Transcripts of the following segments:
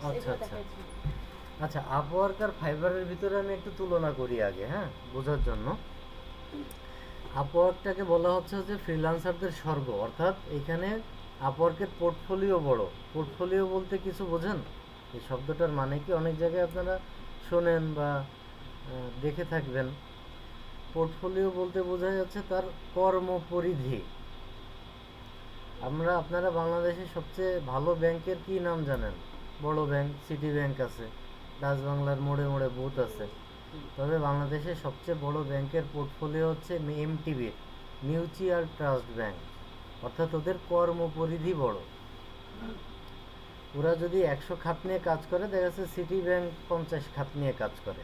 আচ্ছা আচ্ছা আচ্ছা, আপওয়ার্ক আর ফাইবারের ভিতরে আমি একটু তুলনা করি আগে, হ্যাঁ, বোঝার জন্য। আপওয়ার্কটাকে বলা হচ্ছে যে ফ্রিল্যান্সারদের স্বর্গ, অর্থাৎ এখানে আপওয়ার্কের পোর্টফোলিও বড়। পোর্টফোলিও বলতে কিছু বোঝেন? এই শব্দটার মানে কি অনেক জায়গায় আপনারা শোনেন বা দেখে থাকবেন। পোর্টফোলিও বলতে বোঝা যাচ্ছে তার কর্মপরিধি। আপনারা বাংলাদেশের সবচেয়ে ভালো ব্যাংকের কি নাম জানেন? বড় ব্যাংক সিটি ব্যাংক আছে, ডাচ বাংলার মোড়ে মোড়ে বুথ আছে। তবে বাংলাদেশের সবচেয়ে বড় ব্যাংকের পোর্টফোলিও হচ্ছে এমটিবির, মিউচুয়াল ট্রাস্ট ব্যাংক। অর্থাৎ ওদের কর্মপরিধি বড়। ওরা যদি 100 খাত নিয়ে কাজ করে, দেখা যাচ্ছে সিটি ব্যাংক 50 খাত নিয়ে কাজ করে।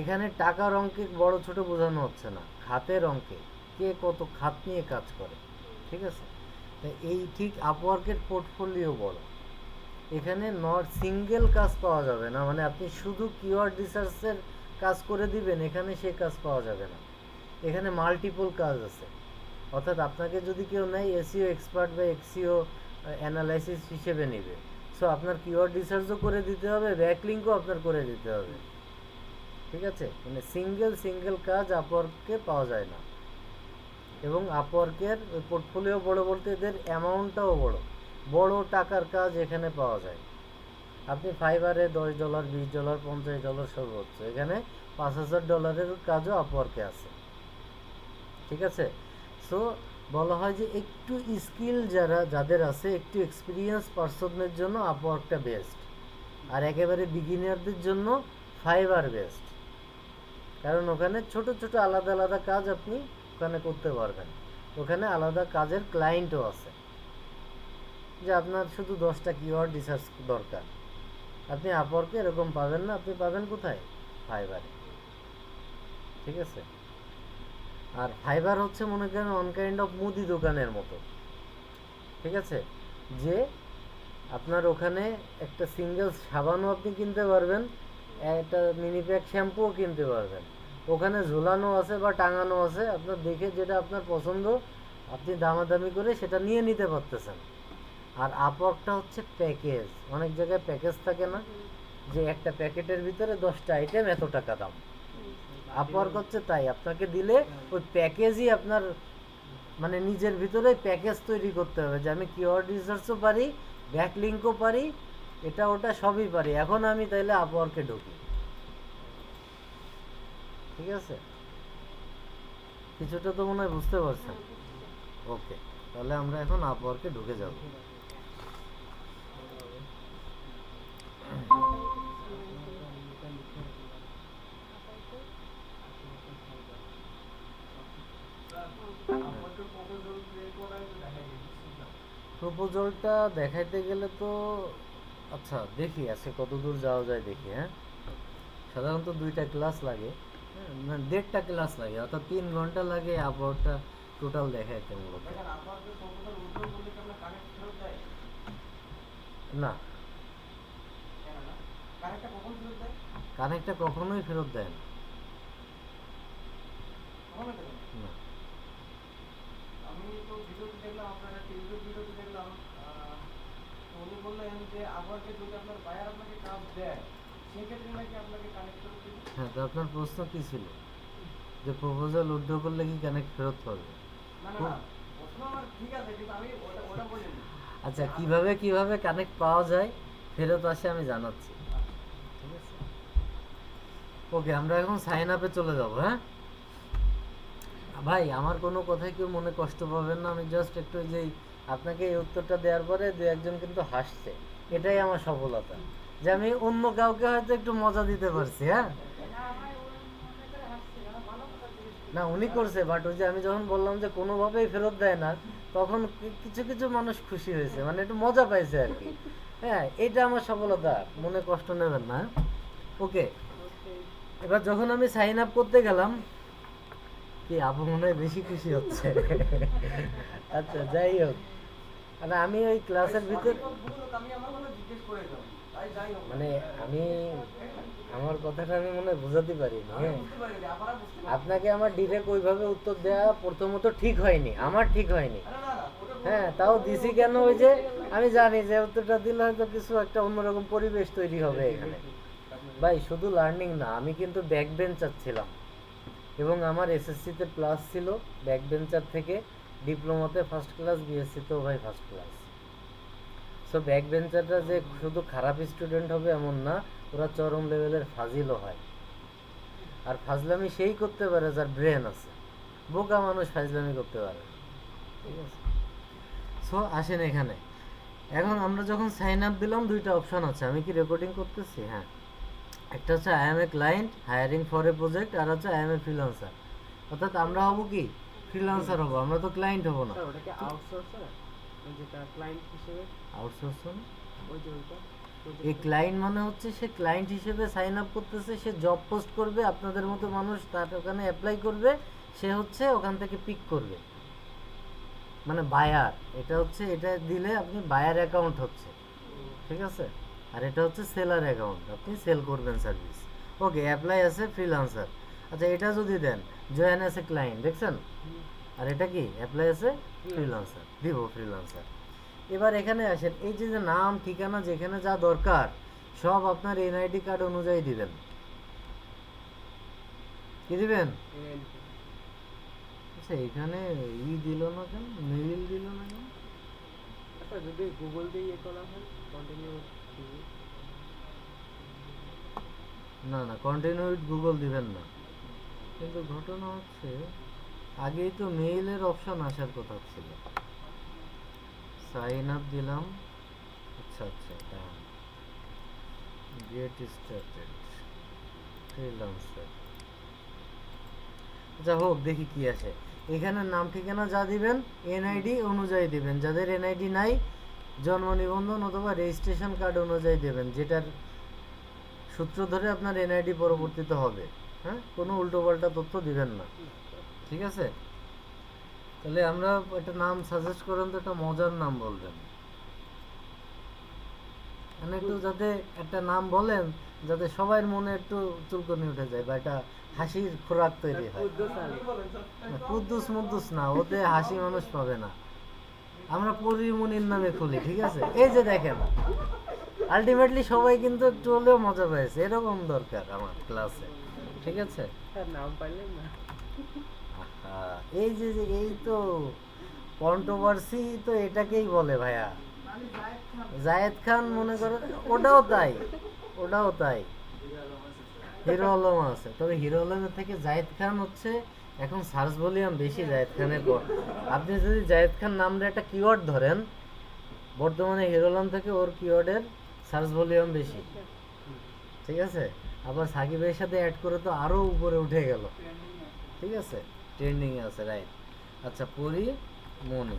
এখানে টাকার অঙ্কে বড় ছোট বোঝানো হচ্ছে না, খাতের অঙ্কে কে কত খাত নিয়ে কাজ করে। ঠিক আছে, এই ঠিক আপওয়ার্কের পোর্টফোলিও বড়। এখানে নট সিঙ্গেল কাজ পাওয়া যাবে না, মানে আপনি শুধু কিওয়ার্ড রিসার্চের কাজ করে দিবেন, এখানে সে কাজ পাওয়া যাবে না। এখানে মাল্টিপল কাজ আছে। অর্থাৎ আপনাকে যদি কেউ নেয় এসইও এক্সপার্ট বা এক্সিও অ্যানালাইসিস হিসেবে নেবে, সো আপনার কিওয়ার্ড রিসার্চও করে দিতে হবে, ব্যাকলিঙ্কও আপনার করে দিতে হবে। ঠিক আছে, মানে সিঙ্গেল কাজ আপওয়ার্কে পাওয়া যায় না। এবং আপওয়ার্কের পোর্টফোলিও বড় বলতে এদের অ্যামাউন্টটাও বড়, বড় টাকার কাজ এখানে পাওয়া যায়। আপনি ফাইবারে $10, $20, $50 সর্বোচ্চ, এখানে $5000 কাজও আপওয়ার্কে আছে। ঠিক আছে, সো বলা হয় যে একটু স্কিল যাদের আছে, একটু এক্সপিরিয়েন্স পার্সনের জন্য আপওয়ার্কটা বেস্ট, আর একেবারে বিগিনারদের জন্য ফাইবার বেস্ট। কারণ ওখানে ছোট ছোট আলাদা আলাদা কাজ আপনি ওখানে করতে পারবেন। ওখানে আলাদা কাজের ক্লায়েন্টও আছে, যে আপনার শুধু 10টা কিওয়ার্ড রিসার্চ দরকার, আপনি আপওয়ার্কে এরকম পাবেন না। আপনি পাবেন কোথায়? ফাইবারে। ঠিক আছে, আর ফাইবার হচ্ছে মনে করেন অন কাইন্ড অফ মুদি দোকানের মতো। ঠিক আছে, যে আপনার ওখানে একটা সিঙ্গেল সাবানও আপনি কিনতে পারবেন, একটা মিনি প্যাক শ্যাম্পুও কিনতে পারবেন। ওখানে ঝোলানো আছে বা টাঙানো আছে, আপনার দেখে যেটা আপনার পছন্দ আপনি দামাদামি করে সেটা নিয়ে নিতে পারতেছেন। আর আপওয়ার্কটা হচ্ছে প্যাকেজ। অনেক জায়গায় প্যাকেজ থাকে না, যে একটা প্যাকেটের ভিতরে 10টা আইটেম এত টাকা দাম। আপওয়ার্ক হচ্ছে তাই, আপনাকে দিলে ওই প্যাকেজই আপনার, মানে নিজের ভিতরে প্যাকেজ তৈরি করতে হবে, যে আমি কিওয়ার্ড রিসার্চও পারি, ব্যাকলিঙ্কও পারি, এটা ওটা সবই পারি, এখন আমি তাইলে আপওয়ার্কে ঢুকি। ঠিক আছে, কিছুটা তো মনে হয় বুঝতে পারছেন। ওকে, তাহলে আমরা এখন আপওয়ার্কে ঢুকে যাব। প্রপোজালটা দেখাইতে গেলে তো, আচ্ছা দেখি আজকে কত দূর যাওয়া যায় দেখি। হ্যাঁ, সাধারণত 2টা ক্লাস লাগে, হ্যাঁ, মানে 1.5টা ক্লাস লাগে, অর্থাৎ 3 ঘন্টা লাগে আপওয়ার্কটা টোটাল দেখাইতে মূলত। না, কানেক্টটা কখনোই ফেরত দেয় না। না, হ্যাঁ, তো আপনার প্রশ্ন কি ছিল, যে প্রপোজাল উইথড্র করলে কি কানেক্ট ফেরত পাবে? আচ্ছা, কিভাবে কিভাবে কানেক্ট পাওয়া যায়, ফেরত আসে, আমি জানাচ্ছি। ঠিক আছে, ওকে, আমরা এখন সাইন আপে চলে যাব। হ্যাঁ ভাই, আমার কোনো কথাই কেউ মনে কষ্ট পাবেন না, আমি জাস্ট একটু যে আপনাকে এই উত্তরটা দেওয়ার পরে দু একজন কিন্তু হাসছে, এটাই আমার সফলতা, যে আমি অন্য কাউকে হয়তো একটু মজা দিতে পারছি। হ্যাঁ, না উনি করছে, বাট ওই যে আমি যখন বললাম যে কোনোভাবেই ফেরত দেয় না, তখন কিছু কিছু মানুষ খুশি হয়েছে, মানে একটু মজা পাইছে আর কি। হ্যাঁ, এটা আমার সফলতা, মনে কষ্ট নেবেন না। ওকে, এবার যখন আমি সাইন আপ করতে গেলাম, কি আপু মনে হয় বেশি খুশি হচ্ছে। আচ্ছা, যাই হোক, মানে আমি ওই ক্লাসের ভিতর, মানে আমি আমার কথাটা আমি মনে হয় বোঝাতে পারিনি। হ্যাঁ, আপনাকে আমার ডিরেক্ট ওইভাবে উত্তর দেওয়া প্রথমত ঠিক হয়নি, আমার ঠিক হয়নি। হ্যাঁ, তাও দিছি কেন, ওই যে আমি জানি যে উত্তরটা দিলে হয়তো কিছু একটা অন্যরকম পরিবেশ তৈরি হবে এখানে। ভাই শুধু লার্নিং না, আমি কিন্তু ব্যাক বেঞ্চার ছিলাম এবং আমার এসএসসিতে প্লাস ছিল ব্যাক বেঞ্চার থেকে, ডিপ্লোমাতে ফার্স্ট ক্লাস, বিএসসিতেও ভাই ফার্স্ট ক্লাস। সো ব্যাক বেঞ্চাররা যে শুধু খারাপ স্টুডেন্ট হবে এমন না, ওরা চরম লেভেলের ফাজিলও হয়। আর ফাজলামি সেই করতে পারে যার ব্রেন আছে, বোকা মানুষ ফাজলামি করতে পারে না। ঠিক আছে, সো আসেন এখানে। এখন আমরা যখন সাইন আপ দিলাম, দুইটা অপশন আছে, আমি কি রেকর্ডিং করতেছি? হ্যাঁ। একটা হচ্ছে I am a client hiring for a project, আর হচ্ছে আই এম এ ফ্রিল্যান্সার। অর্থাৎ আমরা হব কি ফ্রিল্যান্সার হব, আমরা তো ক্লায়েন্ট হব না। ওটা কি আউটসোর্সার, যেটা ক্লায়েন্ট হিসেবে আউটসোর্স না, ওই যে ওইটা এই ক্লায়েন্ট মানে হচ্ছে সে ক্লায়েন্ট হিসেবে সাইন আপ করতেছে, সে জব পোস্ট করবে, আপনাদের মতো মানুষ তার ওখানে অ্যাপ্লাই করবে, সে হচ্ছে ওখান থেকে পিক করবে, মানে বায়ার। এটা হচ্ছে, এটা দিলে আপনি বায়ার অ্যাকাউন্ট হচ্ছে, ঠিক আছে। আর এটা হচ্ছে সেলার অ্যাকাউন্ট, আপনি সেল করবেন সার্ভিস। ওকে, অ্যাপ্লাই আছে ফ্রিল্যান্সার। আচ্ছা, এটা যদি দেন জয়েন আছে ক্লায়েন্ট, দেখছেন? আর এটা কি অ্যাপ্লাই আছে ফ্রিল্যান্সার, দিব ফ্রিল্যান্সার। এবার এখানে আসেন, এই যে যে নাম ঠিকানা যেখানে যা দরকার সব আপনার এনআইডি কার্ড অনুযায়ী দিবেন। কি দিবেন? আচ্ছা, এখানে ই দিল না কেন, মেইল দিল না কেন? আচ্ছা, যদি গুগল দিয়ে ইয়ে করা হয় কন্টিনিউ, না না, কন্টিনিউ উইথ গুগল দিবেন না। কিন্তু ঘটনা হচ্ছে আগেই তো মেইলের অপশন আসার কথা ছিল। সাইন আপ দিলাম, আচ্ছা আচ্ছা, হ্যাঁ, গেট স্টার্টেড ফ্রিল্যান্সার। আচ্ছা হোক, দেখি কি আসে। এখানে নাম ঠিকানা যা দিবেন এনআইডি অনুযায়ী দিবেন, যাদের এনআইডি নাই জন্ম নিবন্ধন অথবা রেজিস্ট্রেশন কার্ড অনুযায়ী দেবেন, যেটার সূত্র ধরে আপনার এনআইডি পরবর্তীতে হবে। হ্যাঁ, কোনো উল্টোপাল্টা তথ্য দিবেন না, ঠিক আছে? তাহলে আমরা একটা নাম সাজেস্ট করেন তো, একটা মজার নাম বলবেন, মানে একটু যাতে একটা নাম বলেন যাতে সবার মনে একটু চুলকনি উঠে যায় বা একটা হাসির খোরাক তৈরি হয়। কুদ্দুস মুদ্দুস না, ওতে হাসি মানুষ পাবে না। আমরা পরিমনির নামে খুলি, ঠিক আছে? এই যে দেখেন, আলটিমেটলি সবাই কিন্তু একটু হলেও মজা পেয়েছে, এরকম দরকার আমার ক্লাসে, ঠিক আছে? নাম পাইলেন না। আহা, এই যে যে এই তো কন্ট্রোভার্সি তো এটাকেই বলে ভাইয়া। জায়েদ খান মনে করেন, ওটাও তাই, ওটাও তাই। হিরো আলম আছে, তবে হিরো আলমের থেকে জায়েদ খান হচ্ছে এখন সার্চ ভলিউম বেশি জায়েদ খানের পর। আপনি যদি জায়েদ খান নামটা একটা কিওয়ার্ড ধরেন, বর্তমানে হিরো আলম থেকে ওর কিওয়ার্ডের সার্চ ভলিউম বেশি, ঠিক আছে? আবার সাকিবের সাথে অ্যাড করে তো আরো উপরে উঠে গেল, ঠিক আছে, ট্রেন্ডিং এ আছে, রাইট। আচ্ছা, পরি মনি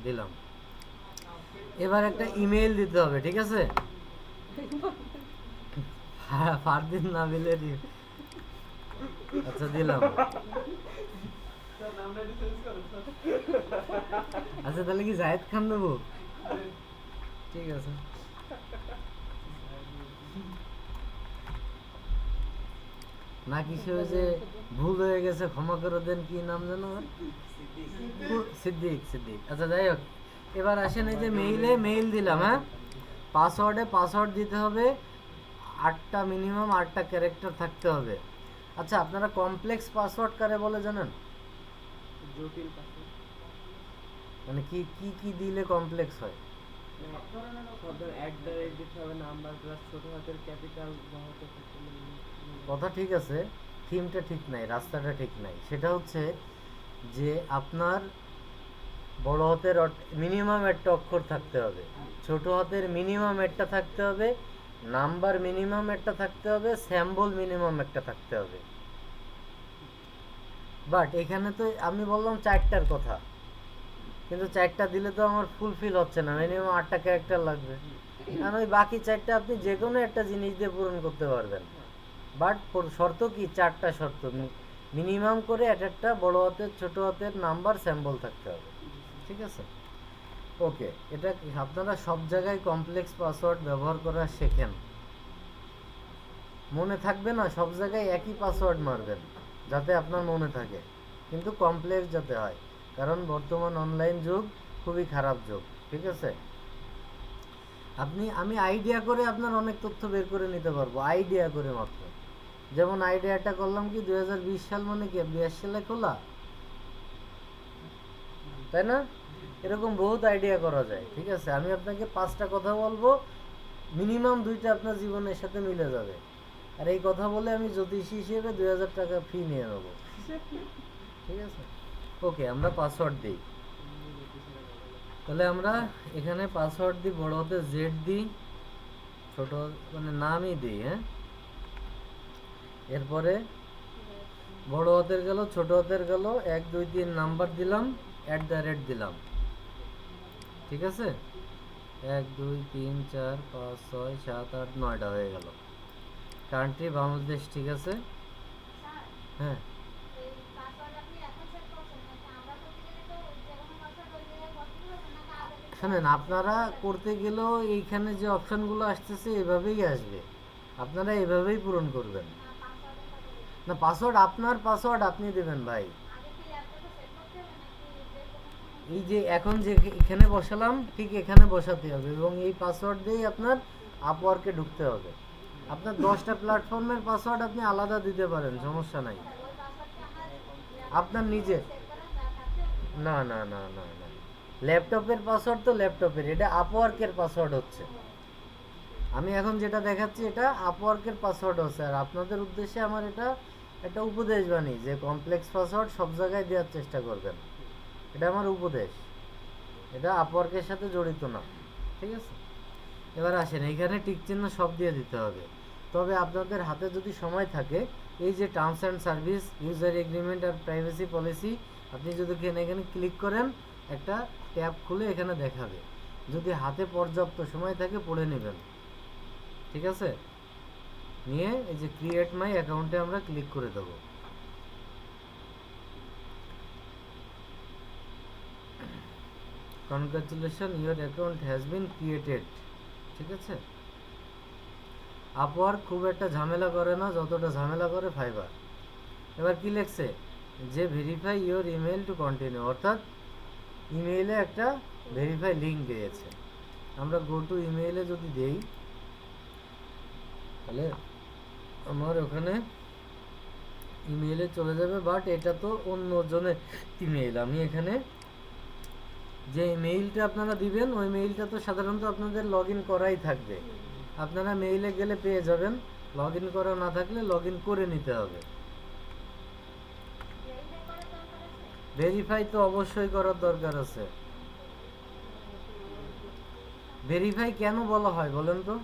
দিলাম। এবার একটা ইমেল দিতে হবে, ঠিক আছে? ফারদিন নাবিলের আচ্ছা দিলাম। আচ্ছা, তাহলে কি জায়েদ খান দেবো? ঠিক আছে, না কিছু যে ভুল হয়ে গেছে ক্ষমা করে দেন, কি নাম যেন ওর? সিদ্দিক, সিদ্দিক। আচ্ছা যাই হোক, এবার আসেন এই যে মেইলে মেইল দিলাম, হ্যাঁ, পাসওয়ার্ডে পাসওয়ার্ড দিতে হবে, 8টা মিনিমাম 8টা ক্যারেক্টার থাকতে হবে। আচ্ছা, আপনারা কমপ্লেক্স পাসওয়ার্ড কারে বলে জানেন? জটিল পাসওয়ার্ড, মানে কি কি কি দিলে কমপ্লেক্স হয়? শব্দের @ দিতে হবে, নাম্বার প্লাস ছোট হাতের ক্যাপিটাল বড় হাতের কথা ঠিক আছে, থিমটা ঠিক নাই, রাস্তাটা ঠিক নাই। সেটা হচ্ছে যে আপনার বড় হাতের মিনিমাম একটা অক্ষর থাকতে হবে, ছোট হাতের মিনিমাম একটা থাকতে হবে, নাম্বার মিনিমাম একটা থাকতে হবে, স্যাম্বল মিনিমাম একটা থাকতে হবে। বাট এখানে তো আমি বললাম 4টার কথা, কিন্তু 4টা দিলে তো আমার ফুলফিল হচ্ছে না, মিনিমাম 8টা ক্যারেক্টার লাগবে। কারণ ওই বাকি 4টা আপনি যে কোনো একটা জিনিস দিয়ে পূরণ করতে পারবেন। বাট শর্ত কি, 4টা শর্ত মিনিমাম করে একটা বড় হাতের ছোট হাতের নাম্বার স্যাম্বল থাকতে হবে, ঠিক আছে? ওকে, এটা আপনারা সব জায়গায় কমপ্লেক্স পাসওয়ার্ড ব্যবহার করা শেখেন, মনে থাকবে না, সব জায়গায় একই পাসওয়ার্ড মারবেন যাতে আপনার মনে থাকে, কিন্তু কমপ্লেক্স যাতে হয়, কারণ বর্তমান অনলাইন যুগ, খুবই খারাপ যোগ। ঠিক আছে, আমি আইডিয়া করে আপনার অনেক তথ্য বের করে নিতে পারবো, আইডিয়া করে মাত্র। যেমন আইডিয়াটা করলাম কি 2020 সাল মানে কি 82 সালে খোলা, তাই না? এরকম বহুত আইডিয়া করা যায়। ঠিক আছে, আমি আপনাকে 5টা কথা বলবো, মিনিমাম 2টা আপনার জীবনের সাথে মিলে যাবে। আর এই কথা বলে আমি জ্যোতিষী হিসেবে 2000 টাকা ফি নিয়ে নেব। ঠিক আছে, ওকে, আমরা পাসওয়ার্ড দিই। তাহলে আমরা এখানে পাসওয়ার্ড দিই, বড় হাতে জেড দিই, ছোট মানে নামই দিই। হ্যাঁ, এরপরে বড় হাতের গেল, ছোট হাতের গেল, 1 2 3 নাম্বার দিলাম, @ দিলাম। ঠিক আছে, 1 2 3 4 5 6 7 8 9টা হয়ে গেল। কান্ট্রি বাংলাদেশ। ঠিক আছে, হ্যাঁ, শোনেন, আপনারা করতে গেলেও এইখানে যে অপশনগুলো আসতেছে এভাবেই আসবে, আপনারা এভাবেই পূরণ করবেন। না, পাসওয়ার্ড আপনার পাসওয়ার্ড আপনি দেবেন ভাই। এই যে এখন যে এখানে বসালাম ঠিক এখানে বসাতে হবে, এবং এই পাসওয়ার্ড দিয়েই আপনার আপওয়ার্কে ঢুকতে হবে। আপনার 10টা প্ল্যাটফর্মের পাসওয়ার্ড আপনি আলাদা দিতে পারেন, সমস্যা নাই, আপনার নিজের। না না না না না, ল্যাপটপের পাসওয়ার্ড তো ল্যাপটপের, এটা আপওয়ার্কের পাসওয়ার্ড হচ্ছে। আমি এখন যেটা দেখাচ্ছি এটা আপওয়ার্কের পাসওয়ার্ড হচ্ছে। আর আপনাদের উদ্দেশ্যে আমার এটা একটা উপদেশ বাণী যে কমপ্লেক্স পাসওয়ার্ড সব জায়গায় দেওয়ার চেষ্টা করবেন, এটা আমার উপদেশ, এটা আপওয়ার্কের সাথে জড়িত না। ঠিক আছে, এবার আসেন, এইখানে টিক চিহ্ন সব দিয়ে দিতে হবে। তবে আপনাদের হাতে যদি সময় থাকে, এই যে terms and service, user agreement আর প্রাইভেসি পলিসি, আপনি যদি এখানে ক্লিক করেন একটা ট্যাব খুলে এখানে দেখাবে। যদি হাতে পর্যাপ্ত সময় থাকে পড়ে নেবেন। ঠিক আছে, নিয়ে এই যে ক্রিয়েট মাই অ্যাকাউন্টে আমরা ক্লিক করে দেবো। Congratulation, your account has been created. ঠিক আছে, আপওয়ার্ক খুব একটা ঝামেলা করে না যতটা ঝামেলা করে ফাইবার। এবার কি লিখছে যে verify your email to continue, অর্থাৎ ইমেইলে একটা ভেরিফাই লিঙ্ক দিয়েছে। আমরা গো টু ইমেইলে যদি দেই তাহলে আমার ওখানে ইমেইলে চলে যাবে, বাট এটা তো অন্যজনের ইমেইল। আমি এখানে যে মেইলটা আপনারা দিবেন ওই মেইলটা তো সাধারণত আপনাদের লগ ইন করাই থাকবে, আপনারা মেইলে গেলে পেয়ে যাবেন। লগ ইন করা না থাকলে লগ ইন করে নিতে হবে। ভেরিফাই তো অবশ্যই করার দরকার আছে। ভেরিফাই কেন বলা হয় বলেন তো?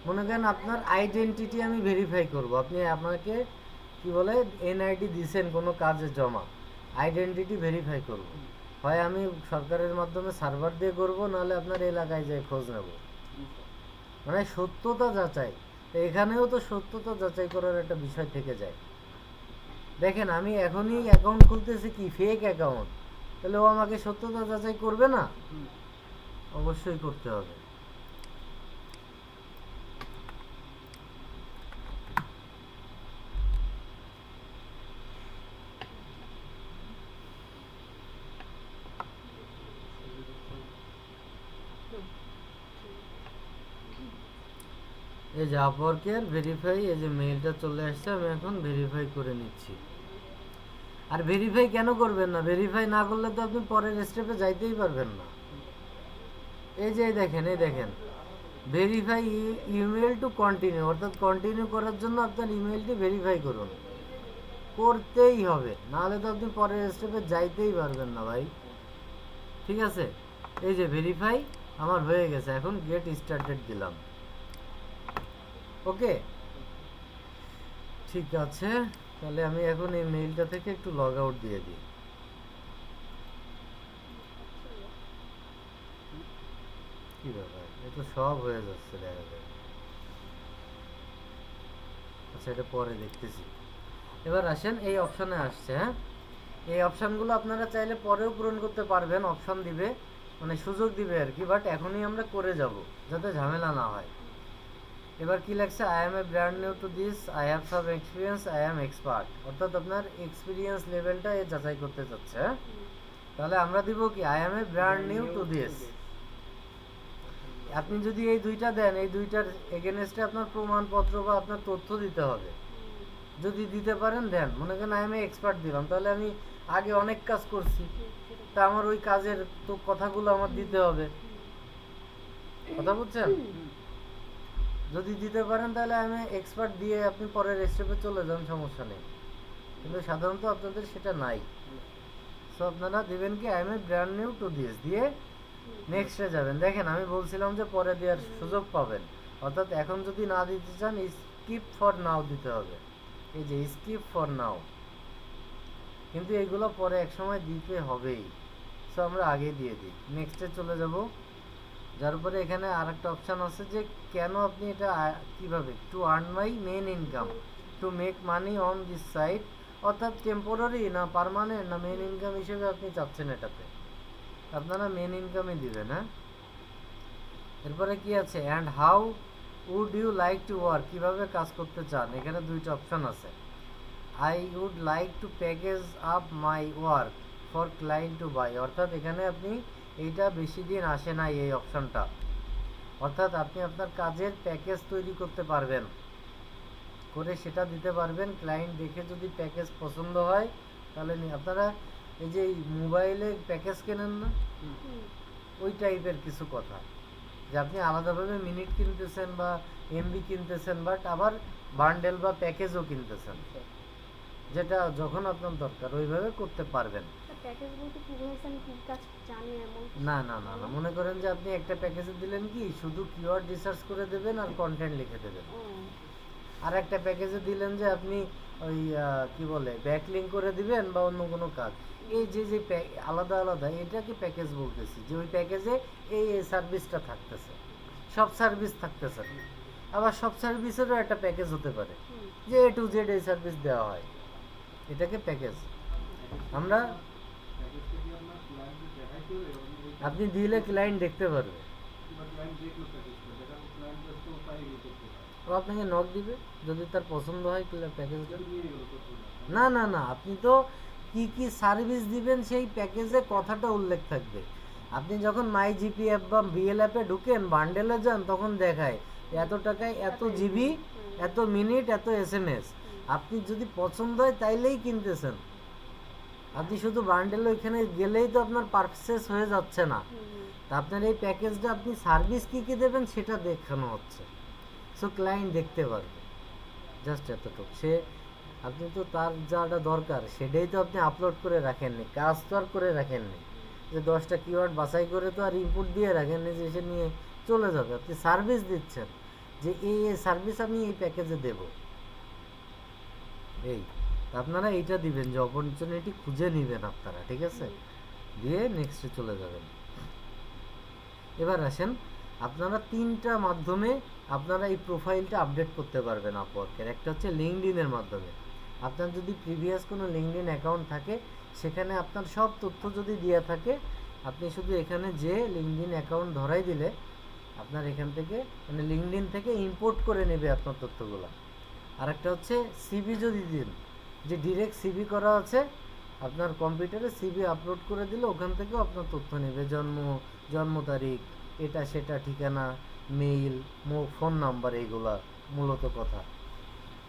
মনে করেন আপনার আইডেন্টিটি আমি ভেরিফাই করব, আপনি আপনাকে কি বলে এনআইডি দিয়েছেন কোনো কাজে জমা, আইডেন্টিটি ভেরিফাই করব। হয় আমি সরকারের মাধ্যমে সার্ভার দিয়ে করব, নাহলে আপনার এলাকায় যাই খোঁজ নেব, মানে সত্যতা যাচাই। তো এখানেও তো সত্যতা যাচাই করার একটা বিষয় থেকে যায়। দেখেন আমি এখনই অ্যাকাউন্ট খুলতেছি কি ফেক অ্যাকাউন্ট, তাহলে ও আমাকে সত্যতা যাচাই করবে না? অবশ্যই করতে হবে। এই যে আপওয়ার্কের ভেরিফাই, এই যে মেইলটা চলে আসছে, আমি এখন ভেরিফাই করে নিচ্ছি। আর ভেরিফাই কেন করবেন না? ভেরিফাই না করলে তো আপনি পরের স্টেপে যাইতেই পারবেন না। এই যে দেখেন, এই দেখেন ভেরিফাই ইমেল টু কন্টিনিউ, অর্থাৎ কন্টিনিউ করার জন্য আপনার ইমেলটি ভেরিফাই করুন, করতেই হবে, নাহলে তো আপনি পরের স্টেপে যাইতেই পারবেন না ভাই। ঠিক আছে, এই যে ভেরিফাই আমার হয়ে গেছে, এখন গেট স্টার্টেড দিলাম। ওকে, ঠিক আছে, তাহলে আমি এখন এই মেইলটা থেকে একটু লগ আউট দিয়ে দিই। কি ব্যাপার, এ তো সব হয়ে যাচ্ছে দেখা যায়। আচ্ছা, এটা পরে দেখতেছি। এবার আসেন, এই অপশনে আসছে। হ্যাঁ, এই অপশানগুলো আপনারা চাইলে পরেও পূরণ করতে পারবেন, অপশন দিবে মানে সুযোগ দিবে আর কি, বাট এখনই আমরা করে যাব যাতে ঝামেলা না হয়। এবার কি লাগছে, I am A brand new to this, I have some experience, I am expert, অর্থাৎ আপনার এক্সপিরিয়েন্স লেভেলটা এ যাচাই করতে চাচ্ছে। হ্যাঁ, তাহলে আমরা দিব কি I am A brand new to this. আপনি যদি এই দুইটা দেন, এই দুইটার এগেনস্টে আপনার প্রমাণপত্র বা আপনার তথ্য দিতে হবে। যদি দিতে পারেন দেন, মনে করেন আমি এক্সপার্ট দিলাম, তাহলে আমি আগে অনেক কাজ করছি, তা আমার ওই কাজের তো কথাগুলো আমার দিতে হবে। কথা বুঝছেন? যদি দিতে পারেন তাহলে আমি এক্সপার্ট দিয়ে আপনি পরের স্টেপে চলে যান, সমস্যা নেই। কিন্তু সাধারণত আপনাদের সেটা নাই। সো আপনারা দিবেন কি I am A brand new to this দিয়ে নেক্সটে যাবেন। দেখেন আমি বলছিলাম যে পরে দেওয়ার সুযোগ পাবেন, অর্থাৎ এখন যদি না দিতে চান স্কিপ ফর নাও দিতে হবে। এই যে স্কিপ ফর নাও, কিন্তু এগুলো পরে এক সময় দিতে হবেই। সো আমরা আগে দিয়ে দিই, নেক্সটে চলে যাব। যার উপরে এখানে আরেকটা অপশান আছে যে কেন আপনি এটা কিভাবে to earn my main income to make money on this site, অর্থাৎ টেম্পোরারি না পার্মানেন্ট না মেন ইনকাম হিসেবে আপনি চাচ্ছেন এটাতে, আপনারা মেন ইনকামই দিবেন। হ্যাঁ, এরপরে কি আছে and how would you like to work, কীভাবে কাজ করতে চান। এখানে দুইটা অপশান আছে। I would like to package up my work for client to buy, অর্থাৎ এখানে আপনি এইটা বেশি দিন আসে নাই এই অপশানটা, অর্থাৎ আপনি আপনার কাজের প্যাকেজ তৈরি করতে পারবেন, করে সেটা দিতে পারবেন। ক্লায়েন্ট দেখে যদি প্যাকেজ পছন্দ হয় তাহলে আপনারা এই যে মোবাইলে প্যাকেজ কেনেন না, ওই টাইপের কিছু কথা, যে আপনি আলাদাভাবে মিনিট কিনতেছেন বা এমবি কিনতেছেন, বাট আবার বান্ডেল বা প্যাকেজও কিনতেছেন, যেটা যখন আপনার দরকার ওইভাবে করতে পারবেন। না না না না, মনে করেন যে আপনি একটা প্যাকেজে দিলেন কি শুধু কিওয়ার্ড রিসার্চ করে দেবেন আর কন্টেন্ট লিখে দেবেন, আর একটা প্যাকেজে দিলেন যে আপনি ওই কি বলে ব্যাকলিঙ্ক করে দিবেন বা অন্য কোনো কাজ। এই যে যে আলাদা আলাদা এটাকে প্যাকেজ বলতেছি, যে ওই প্যাকেজে এই সার্ভিসটা থাকতেছে, সব সার্ভিস থাকতেছে। আবার সব সার্ভিসেরও একটা প্যাকেজ হতে পারে যে এ টু জেড এই সার্ভিস দেওয়া হয়, এটাকে প্যাকেজ। আমরা আপনি দিলে ক্লায়েন্ট দেখতে পারবে, ও আপনাকে নক দিবে যদি তার পছন্দ হয় প্যাকেজটা। না না না, আপনি তো কি কি সার্ভিস দিবেন সেই প্যাকেজে কথাটা উল্লেখ থাকবে। আপনি যখন মাই জিপি অ্যাপ বা বিএল অ্যাপে ঢুকেন বান্ডেলে যান তখন দেখায় এত টাকায় এত জিবি, এত মিনিট, এত এসএমএস। আপনি যদি পছন্দ হয় তাইলেই কিনতেছেন, আপনি শুধু বান্ডেল ওইখানে গেলেই তো আপনার পারচেস হয়ে যাচ্ছে না। তা আপনার এই প্যাকেজটা আপনি সার্ভিস কী কী দেবেন সেটা দেখানো হচ্ছে, সো ক্লায়েন্ট দেখতে পারবে। জাস্ট এতটুকু, সে আপনি তো তার যাটা দরকার সেটাই তো আপনি আপলোড করে রাখেননি, কাজ তো আর করে রাখেননি যে 10টা কিওয়ার্ড বাছাই করে তো আর ইনপুট দিয়ে রাখেননি যে সে নিয়ে চলে যাবে। আপনি সার্ভিস দিচ্ছেন যে এই সার্ভিস আমি এই প্যাকেজে দেব, এই আপনারা এইটা দিবেন যে অপরচুনিটি খুঁজে নেবেন আপনারা, ঠিক আছে, দিয়ে নেক্সটে চলে যাবেন। এবার আসেন, আপনারা 3টা মাধ্যমে আপনারা এই প্রোফাইলটা আপডেট করতে পারবেন আপওয়ার্কের। একটা হচ্ছে লিঙ্কডইনের মাধ্যমে। আপনার যদি প্রিভিয়াস কোনো লিঙ্কডইন অ্যাকাউন্ট থাকে সেখানে আপনার সব তথ্য যদি দেওয়া থাকে, আপনি শুধু এখানে যে লিঙ্কডইন অ্যাকাউন্ট ধরাই দিলে আপনার এখান থেকে মানে লিঙ্কডইন থেকে ইম্পোর্ট করে নেবে আপনার তথ্যগুলো। আরেকটা হচ্ছে সিভি যদি দিন, যে ডিরেক্ট সিভি করা আছে আপনার কম্পিউটারে, সিভি আপলোড করে দিলে ওখান থেকেও আপনার তথ্য নেবে, জন্ম তারিখ, এটা সেটা, ঠিকানা, মেইল, ফোন নাম্বার, এইগুলা মূলত কথা।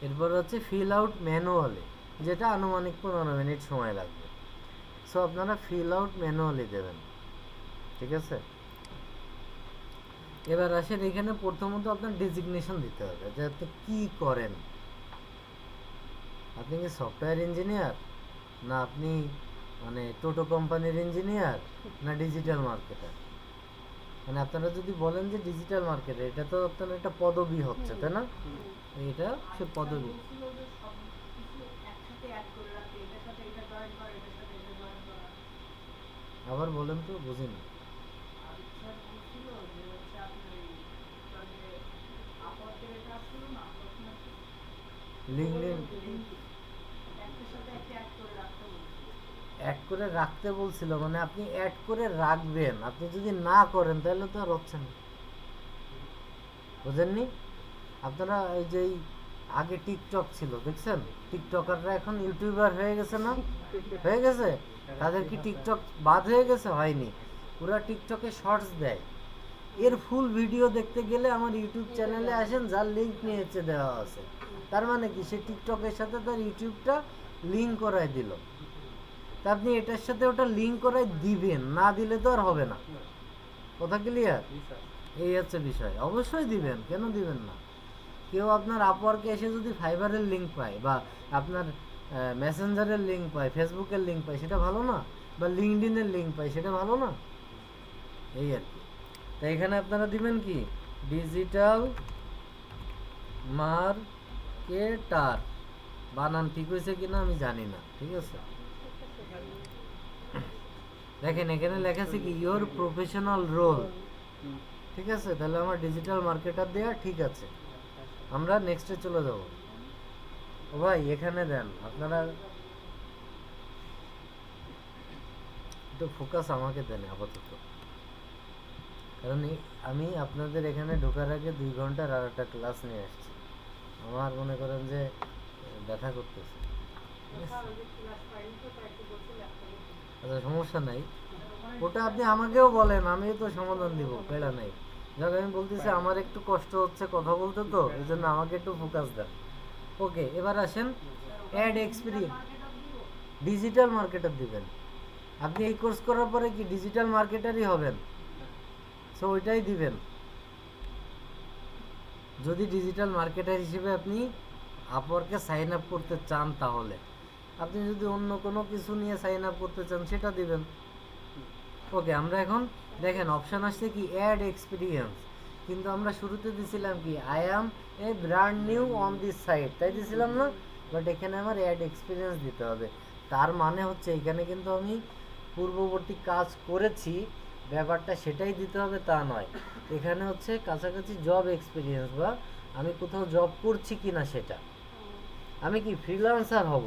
এরপর হচ্ছে ফিল আউট ম্যানুয়ালি, যেটা আনুমানিক 15 মিনিট সময় লাগবে। সো আপনারা ফিল আউট ম্যানুয়ালি দেবেন, ঠিক আছে। এবার আসেন এখানে প্রথমত আপনার ডেজিগনেশন দিতে হবে যে আপনি কী করেন। আপনি কি সফটওয়্যার ইঞ্জিনিয়ার, না আপনি মানে টোটো কোম্পানির ইঞ্জিনিয়ার, না ডিজিটাল মার্কেটার। মানে আপনারা যদি বলেন যে ডিজিটাল মার্কেটার, এটা তো আপনার একটা পদবি হচ্ছে, তাই না, এটা সে পদবি। আবার বলেন তো, বুঝিনি। লিঙ্কডইন অ্যাড করে রাখতে বলছিল, মানে আপনি অ্যাড করে রাখবেন, আপনি যদি না করেন তাহলে তো আর হচ্ছে না, বুঝেননি। আপনারা এই যে আগে টিকটক ছিল দেখছেন, টিকটকাররা এখন ইউটিউবার হয়ে গেছে না, হয়ে গেছে। তাদের কি টিকটক বাদ হয়ে গেছে? হয়নি। ওরা টিকটকে শর্টস দেয়। এর ফুল ভিডিও দেখতে গেলে আমার ইউটিউব চ্যানেলে আসেন, যার লিঙ্ক নিচে দেওয়া আছে। তার মানে কি, সে টিকটকের সাথে তার ইউটিউবটা লিঙ্ক করায় দিল। তা আপনি এটার সাথে ওটা লিঙ্ক করায় দিবেন, না দিলে তো আর হবে না। কথা ক্লিয়ার? জি স্যার। এই হচ্ছে বিষয়। অবশ্যই দিবেন, কেন দিবেন না? কেউ আপনার আপওয়ার্কে এসে যদি ফাইবারের লিঙ্ক পায়, বা আপনার মেসেঞ্জারের লিঙ্ক পায়, ফেসবুকের লিঙ্ক পায়, সেটা ভালো না? বা লিঙ্কডইনের লিঙ্ক পায়, সেটা ভালো না? এই আর কি। তাই এখানে আপনারা দিবেন কি, ডিজিটাল মার্কেটার। বানান ঠিক হয়েছে কিনা আমি জানি না, ঠিক আছে? দেখেন এখানে লেখা আছে কি, ইওর প্রফেশনাল রোল। হুম। ঠিক আছে, তাহলে আমার ডিজিটাল মার্কেটার দেয়া ঠিক আছে। আমরা নেক্সটে চলে যাব। ও ভাই এখানে দেন আপনারা, একটু ফোকাস আমাকে দেন আপাতত। কারণ আমি আপনাদের এখানে ঢোকার আগে 2 ঘন্টার আর একটা ক্লাস নিয়ে আসছি। আমার মনে করেন যে ব্যথা করতেছে। আচ্ছা সমস্যা নাই, ওটা আপনি আমাকেও বলেন, আমিও তো সমাধান দিব, পেড়া নাই। যখন আমি বলতেছি আমার একটু কষ্ট হচ্ছে কথা বলতে, তো এই জন্য আমাকে একটু ফোকাস দেন। ওকে, এবার আসেন অ্যাড এক্সপিরিয়েন্স। ডিজিটাল মার্কেটার দিবেন। আপনি এই কোর্স করার পরে কি ডিজিটাল মার্কেটারই হবেন? সো ওইটাই দিবেন। যদি ডিজিটাল মার্কেটার হিসেবে আপনি আপওয়ার্কে সাইন আপ করতে চান, তাহলে আপনি যদি অন্য কোনো কিছু নিয়ে সাইন আপ করতে চান সেটা দিবেন। ওকে, আমরা এখন দেখেন অপশান আসছে কি, অ্যাড এক্সপিরিয়েন্স। কিন্তু আমরা শুরুতে দিছিলাম কি, I am a brand new on this site, তাই দিছিলাম না? বাট এখানে আমার অ্যাড এক্সপিরিয়েন্স দিতে হবে। তার মানে হচ্ছে এখানে কিন্তু আমি পূর্ববর্তী কাজ করেছি, ব্যাপারটা সেটাই দিতে হবে তা নয়। এখানে হচ্ছে কাছাকাছি জব এক্সপিরিয়েন্স, বা আমি কোথাও জব করছি কিনা সেটা। আমি কি ফ্রিল্যান্সার হব,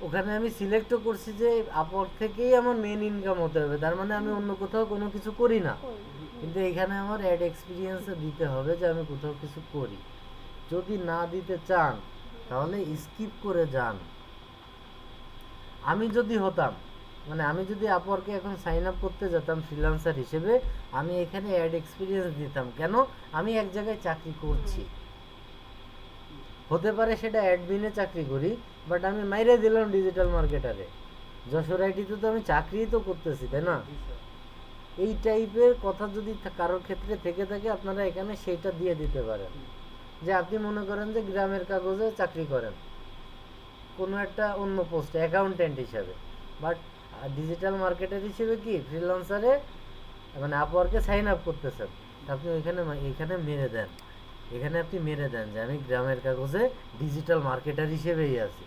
ওখানে আমি সিলেক্টও করছি যে আপওয়ার্ক থেকেই আমার মেন ইনকাম হতে হবে, তার মানে আমি অন্য কোথাও কোনো কিছু করি না। কিন্তু এখানে আমার অ্যাড এক্সপিরিয়েন্স দিতে হবে যে আমি কোথাও কিছু করি। যদি না দিতে চান তাহলে স্কিপ করে যান। আমি যদি হতাম, মানে আমি যদি আপওয়ার্কে এখন সাইন আপ করতে যেতাম ফ্রিল্যান্সার হিসেবে, আমি এখানে অ্যাড এক্সপিরিয়েন্স দিতাম। কেন? আমি এক জায়গায় চাকরি করছি, হতে পারে সেটা অ্যাডমিনে চাকরি করি, বাট আমি মাইরে দিলাম ডিজিটাল মার্কেটারে। যশোর আইটিতে তো আমি চাকরিই তো করতেছি, তাই না? জি স্যার। এই টাইপের কথা যদি কারোর ক্ষেত্রে থেকে থাকে, আপনারা এখানে সেইটা দিয়ে দিতে পারেন। যে আপনি মনে করেন যে গ্রামের কাগজে চাকরি করেন কোনো একটা অন্য পোস্টে অ্যাকাউন্টেন্ট হিসাবে, বাট ডিজিটাল মার্কেটার হিসেবে কি ফ্রিল্যান্সারে মানে আপওয়ার্কে সাইন আপ করতেছেন, আপনি এখানে মেরে দেন। এখানে আপনি মেরে দেন যে আমি গ্রামের কাগজে ডিজিটাল মার্কেটার হিসেবেই আছি।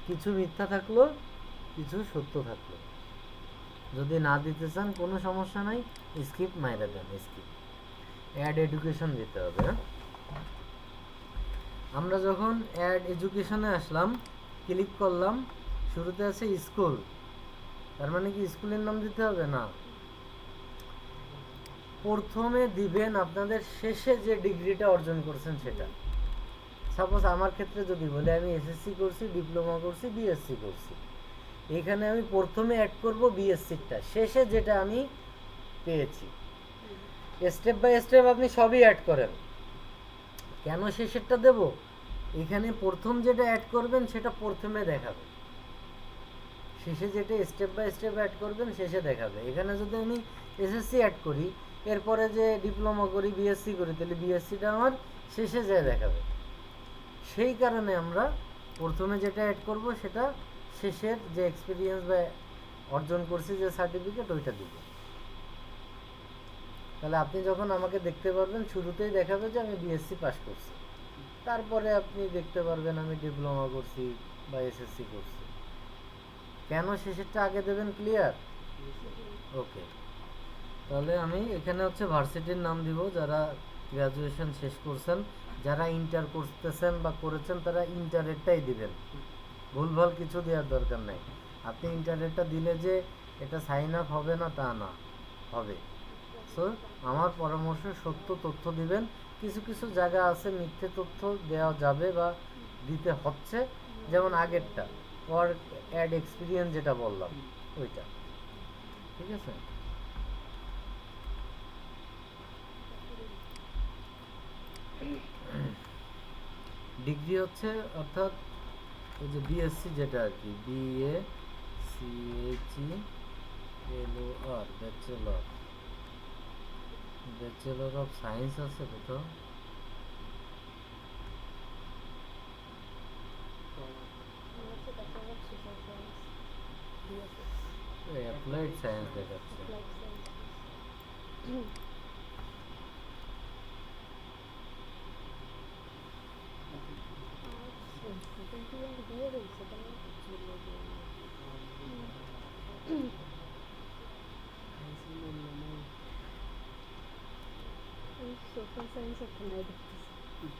কিছু মিথ্যা থাকলো, কিছু সত্য থাকলো। যদি না দিতে চান কোনো সমস্যা নাই, স্কিপ মাইরা দেন, স্কিপ। অ্যাড এডুকেশন দিতে হবে। হ্যাঁ, আমরা যখন অ্যাড এডুকেশনে আসলাম, ক্লিক করলাম, শুরুতে আছে স্কুল। তার মানে কি স্কুলের নাম দিতে হবে না, প্রথমে দিবেন আপনাদের শেষে যে ডিগ্রিটা অর্জন করছেন সেটা। সাপোজ আমার ক্ষেত্রে যদি বলি, আমি এসএসসি করছি, ডিপ্লোমা করছি, বিএসসি করছি, এখানে আমি প্রথমে অ্যাড করব বিএসসিটা, শেষে যেটা আমি পেয়েছি। স্টেপ বাই স্টেপ আপনি সবই অ্যাড করেন। কেন শেষেরটা দেব? এখানে প্রথম যেটা অ্যাড করবেন সেটা প্রথমে দেখাবে, শেষে যেটা স্টেপ বাই স্টেপ অ্যাড করবেন শেষে দেখাবে। এখানে যদি আমি এসএসসি অ্যাড করি, এরপরে যে ডিপ্লোমা করি, বিএসসি করি, তাহলে বিএসসিটা আমার শেষে যেয়ে দেখাবে। সেই কারণে আমরা প্রথমে যেটা অ্যাড করব সেটা শেষের যে এক্সপিরিয়েন্স বা অর্জন করছি যে সার্টিফিকেট, ওইটা দিব। তাহলে আপনি যখন আমাকে দেখতে পারবেন, শুরুতেই দেখাবে যে আমি বিএসসি পাস করছি, তারপরে আপনি দেখতে পারবেন আমি ডিপ্লোমা করছি বা এসএসসি করছি। কেন শেষেরটা আগে দেবেন? ক্লিয়ার? ওকে, তাহলে আমি এখানে হচ্ছে ভার্সিটির নাম দিব, যারা গ্র্যাজুয়েশন শেষ করছেন। যারা ইন্টার করতেছেন বা করেছেন তারা ইন্টারেরটাই দিবেন, ভুলভাল কিছু দেওয়ার দরকার নাই। আপনি ইন্টারেরটা দিলে যে এটা সাইন আপ হবে না তা না, হবে। সো আমার পরামর্শ, সত্য তথ্য দিবেন। কিছু কিছু জায়গা আছে মিথ্যে তথ্য দেওয়া যাবে বা দিতে হচ্ছে, যেমন আগেরটা ওয়ার্ক অ্যাড এক্সপিরিয়েন্স যেটা বললাম ওইটা, ঠিক আছে। ডিগ্রি হচ্ছে অর্থাৎ ওই যে বিএসসি যেটা আর কি, BACHELOR, ব্যাচেলর অফ সায়েন্স আছে কোথাও? অ্যাপ্লাইড সায়েন্স দেখাচ্ছে।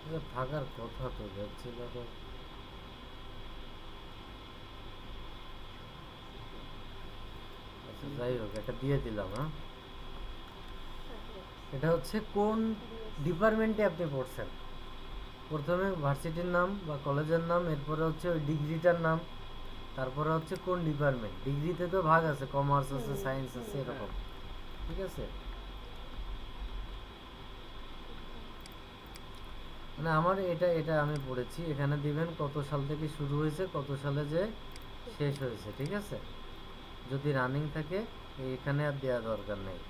এটা থাকার কথা তো, ব্যাচেলর অফ, আচ্ছা যাই হোক এটা দিয়ে দিলাম। হ্যাঁ, এটা হচ্ছে কোন ডিপার্টমেন্টে আপনি পড়ছেন। প্রথমে ভার্সিটির নাম বা কলেজের নাম, এরপরে হচ্ছে ওই ডিগ্রিটার নাম, তারপরে হচ্ছে কোন ডিপার্টমেন্ট। ডিগ্রিতে তো ভাগ আছে, কমার্স আছে, সায়েন্স আছে, এরকম, ঠিক আছে। মানে আমার এটা এটা আমি পড়েছি, এখানে দিবেন কত সাল থেকে শুরু হয়েছে, কত সালে যে শেষ হয়েছে, ঠিক আছে। যদি রানিং থাকে এখানে আর দেওয়া দরকার নেই।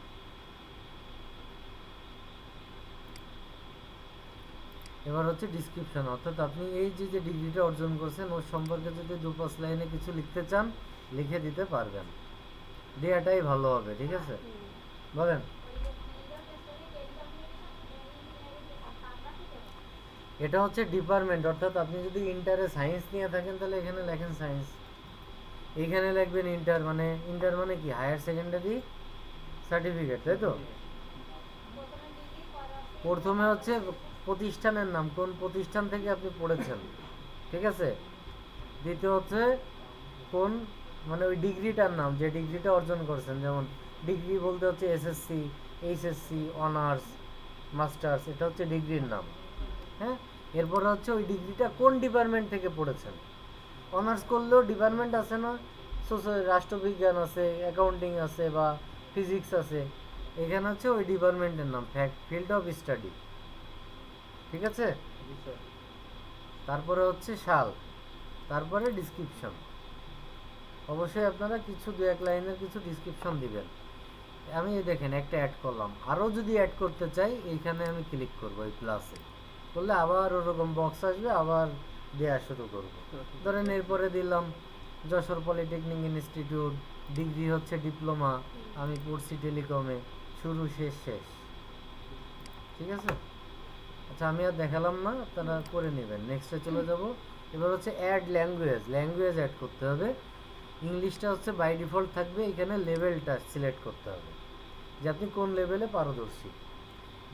এবার হচ্ছে ডিসক্রিপশন, অর্থাৎ আপনি এই যে যে ডিগ্রিটা অর্জন করছেন ওর সম্পর্কে যদি 2-5 লাইনে কিছু লিখতে চান লিখে দিতে পারবেন, দেওয়াটাই ভালো হবে, ঠিক আছে। বলেন। এটা হচ্ছে ডিপার্টমেন্ট, অর্থাৎ আপনি যদি ইন্টারে সায়েন্স নিয়ে থাকেন তাহলে এখানে লেখেন সায়েন্স, এইখানে লিখবেন ইন্টার, মানে ইন্টার মানে কি, হায়ার সেকেন্ডারি সার্টিফিকেট, তাই তো। প্রথমে হচ্ছে প্রতিষ্ঠানের নাম, কোন প্রতিষ্ঠান থেকে আপনি পড়েছেন, ঠিক আছে। দ্বিতীয় হচ্ছে কোন, মানে ওই ডিগ্রিটার নাম, যে ডিগ্রিটা অর্জন করছেন, যেমন ডিগ্রি বলতে হচ্ছে এসএসসি, এইচএসসি, অনার্স, মাস্টার্স, এটা হচ্ছে ডিগ্রির নাম। হ্যাঁ, এরপরে হচ্ছে ওই ডিগ্রিটা কোন ডিপার্টমেন্ট থেকে পড়েছেন। অনার্স করলেও ডিপার্টমেন্ট আছে না, রাষ্ট্রবিজ্ঞান আছে, অ্যাকাউন্টিং আছে বা ফিজিক্স আছে, এখানে হচ্ছে ওই ডিপার্টমেন্টের নাম, ফিল্ড অফ স্টাডি, ঠিক আছে। তারপরে হচ্ছে সাল, তারপরে ডিসক্রিপশন। অবশ্যই আপনারা কিছু 2-1 লাইনের কিছু ডিসক্রিপশন দিবেন। আমি এই দেখেন একটা অ্যাড করলাম, আরও যদি অ্যাড করতে চাই এইখানে আমি ক্লিক করব, এই প্লাসে করলে আবার ওরকম বক্স আসবে, আবার দেওয়া শুরু করব। ধরেন এরপরে দিলাম যশোর পলিটেকনিক ইনস্টিটিউট, ডিগ্রি হচ্ছে ডিপ্লোমা, আমি পড়ছি টেলিকমে, শুরু শেষ শেষ, ঠিক আছে। আচ্ছা আমি আর দেখালাম না, আপনারা করে নেবেন। নেক্সটে চলে যাব। এবার হচ্ছে অ্যাড ল্যাঙ্গুয়েজ, ল্যাঙ্গুয়েজ অ্যাড করতে হবে। ইংলিশটা হচ্ছে বাই ডিফল্ট থাকবে, এখানে লেভেলটা সিলেক্ট করতে হবে যে আপনি কোন লেভেলে পারদর্শী।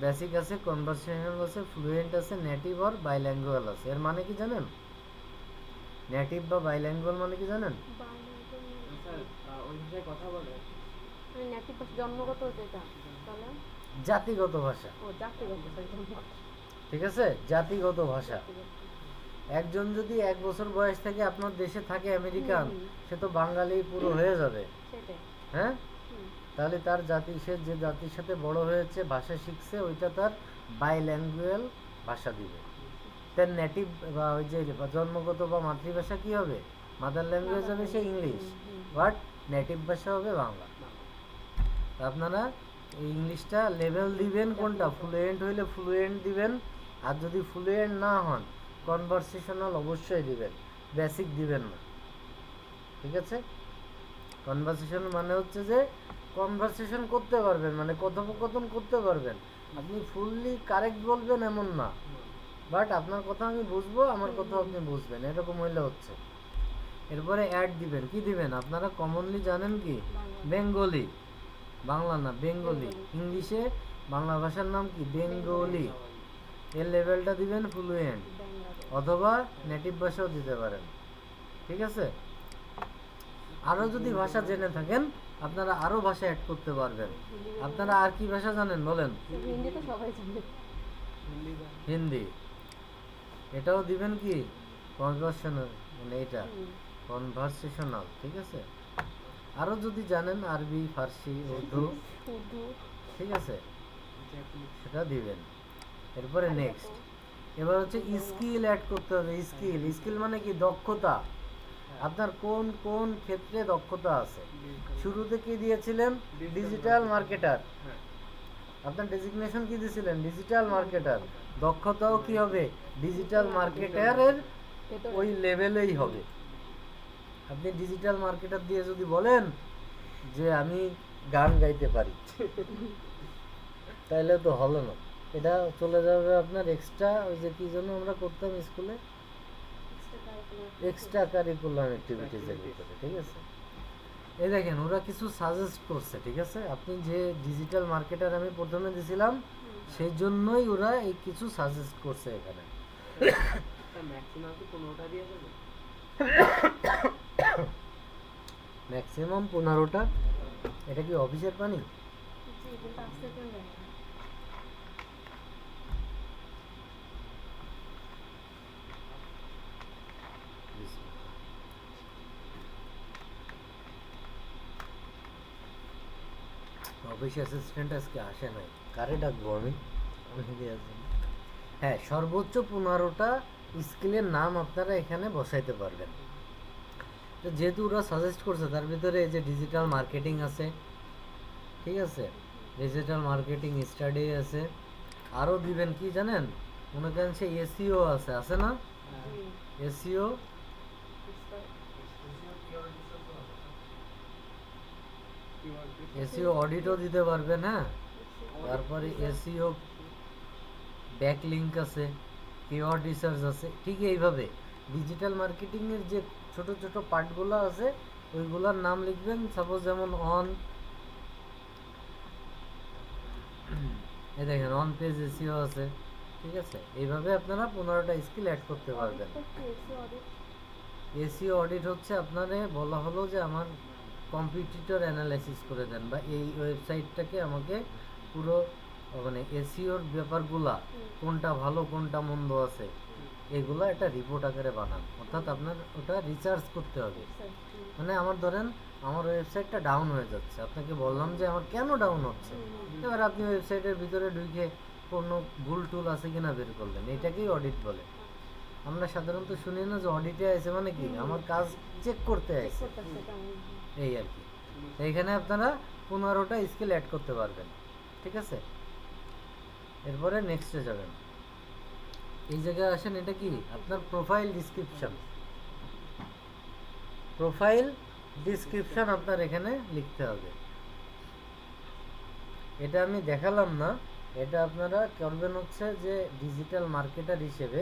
বেসিক আছে, কনভারসেশনাল আছে, ফ্লুয়েন্ট আছে, নেটিভ আর বাইল্যাঙ্গুয়াল আছে। এর মানে কি জানেন? নেটিভ বা বাইল্যাঙ্গুয়াল মানে কি জানেন? জাতিগত ভাষা, ঠিক আছে, জাতিগত ভাষা। একজন যদি 1 বছর বয়স থেকে আপনার দেশে থাকে আমেরিকান, সে তো বাঙালি পুরো হয়ে যাবে, হ্যাঁ। তাহলে তার জাতি, সে যে জাতির সাথে বড় হয়েছে, ভাষা শিখছে, ওইটা তার বাইল্যাঙ্গুয়াল ভাষা দিবে। তার নেটিভ বা ওই যে জন্মগত বা মাতৃভাষা কি হবে, মাদার ল্যাঙ্গুয়েজ হবে সে ইংলিশ, বাট নেটিভ ভাষা হবে বাংলা। আপনারা এই ইংলিশটা লেভেল দিবেন কোনটা, ফ্লুয়েন্ট হইলে ফ্লুয়েন্ট দিবেন, আর যদি ফ্লুয়েন্ট না হন কনভারসেশনাল অবশ্যই দিবেন, বেসিক দিবেন না, ঠিক আছে। কনভারসেশন মানে হচ্ছে যে কনভারসেশন করতে পারবেন, মানে কথোপকথন করতে পারবেন। আপনি ফুললি কারেক্ট বলবেন এমন না, বাট আপনার কথা আমি বুঝবো, আমার কথা আপনি বুঝবেন, এরকম হইলে হচ্ছে। এরপরে অ্যাড দিবেন, কি দিবেন আপনারা কমনলি জানেন কি, বেঙ্গলি, বাংলা না বেঙ্গলি। ইংলিশে বাংলা ভাষার নাম কি, বেঙ্গলি। এর লেভেলটা দিবেন ফ্লুয়েন্ট, অথবা নেটিভ ভাষাও দিতে পারেন, ঠিক আছে। আরও যদি ভাষা জেনে থাকেন আপনারা আরও ভাষা অ্যাড করতে পারবেন। আপনারা আর কি ভাষা জানেন বলেন? হিন্দি, এটাও দিবেন কি কনভার্সেশনাল, মানে এটা কনভারসেশনাল, ঠিক আছে। আরো যদি জানেন আরবি, ফার্সি, উর্দু, ঠিক আছে, জাপানিজ সেটা দিবেন। এরপরে নেক্সট, এবার হচ্ছে স্কিল অ্যাড করতে হবে। স্কিল, স্কিল মানে কি? দক্ষতা। আপনার কোন কোন ক্ষেত্রে দক্ষতা আছে। শুরুতে কি দিয়েছিলেন? Digital marketer. হ্যাঁ আপনার ডেজিগনেশন কি দিয়েছিলেন? Digital marketer. দক্ষতাও কি হবে? ডিজিটাল মার্কেটারের ওই লেভেলেই হবে। আপনি ডিজিটাল মার্কেটার দিয়ে যদি বলেন যে আমি গান গাইতে পারি, তাহলে তো হলো না। এটা চলে যাবে আপনার এক্সট্রা, ওই যে কি জন্য আমরা করতাম স্কুলে, এক্সট্রা কারিকুলাম অ্যাক্টিভিটিসের ভিতরে, ঠিক আছে। এই দেখেন ওরা কিছু সাজেস্ট করছে, ঠিক আছে। আপনি যে ডিজিটাল মার্কেটার আমি প্রথমে দিছিলাম, সেই জন্যই ওরা এই কিছু সাজেস্ট করছে এখানে। ম্যাক্সিমাম কি 15টা দিয়ে যাবে? ম্যাক্সিমাম 15টা। এটা কি অফিসের পানি? অফিস অ্যাসিস্ট্যান্ট আজকে আসে নাই, কারে ডাকবো আমি? হ্যাঁ, সর্বোচ্চ 15টা স্কিলের নাম আপনারা এখানে বসাইতে পারবেন। তো যেহেতু ওরা সাজেস্ট করছে, তার ভিতরে এই যে ডিজিটাল মার্কেটিং আছে, ঠিক আছে, ডিজিটাল মার্কেটিং স্টাডি আছে। আরও দিবেন কি জানেন? মনে করেন সে এসইও আছে, আছে না? এসইও, এসইও অডিটও দিতে পারবেন, হ্যাঁ। তারপরে এসইও ব্যাকলিঙ্ক আছে, কিওয়ার্ড রিসার্চ আছে। ঠিক এইভাবে ডিজিটাল মার্কেটিংয়ের যে ছোট ছোট পার্টগুলো আছে, ওইগুলোর নাম লিখবেন। সাপোজ যেমন অন, এই দেখেন অন পেজ এসইও আছে, ঠিক আছে। এইভাবে আপনারা 15টা স্কিল অ্যাড করতে পারবেন। এসইও অডিট হচ্ছে আপনারে বলা হলো যে আমার কম্পিটিটর অ্যানালাইসিস করে দেন, বা এই ওয়েবসাইটটাকে আমাকে পুরো মানে এসইওর ব্যাপারগুলা, কোনটা ভালো কোনটা মন্দ আছে, এগুলো একটা রিপোর্ট আকারে বানান। অর্থাৎ আপনার ওটা রিসার্চ করতে হবে। মানে আমার ধরেন আমার ওয়েবসাইটটা ডাউন হয়ে যাচ্ছে, আপনাকে বললাম যে আমার কেন ডাউন হচ্ছে, এবার আপনি ওয়েবসাইটের ভিতরে ঢুকে কোনো ভুল টুল আছে কিনা বের করলেন, এটাকেই অডিট বলে। আমরা সাধারণত শুনি না যে অডিটে আছে মানে কি, আমার কাজ চেক করতে আছে, এই আর কি। তো এখানে আপনারা 15টা স্কিল অ্যাড করতে পারবেন, ঠিক আছে। এরপরে নেক্সটে যাবেন। এই জায়গায় আসেন, এটা কি আপনার প্রোফাইল ডিসক্রিপশন। প্রোফাইল ডিসক্রিপশন আপনার এখানে লিখতে হবে। এটা আমি দেখালাম না, এটা আপনারা করবেন হচ্ছে যে ডিজিটাল মার্কেটার হিসেবে,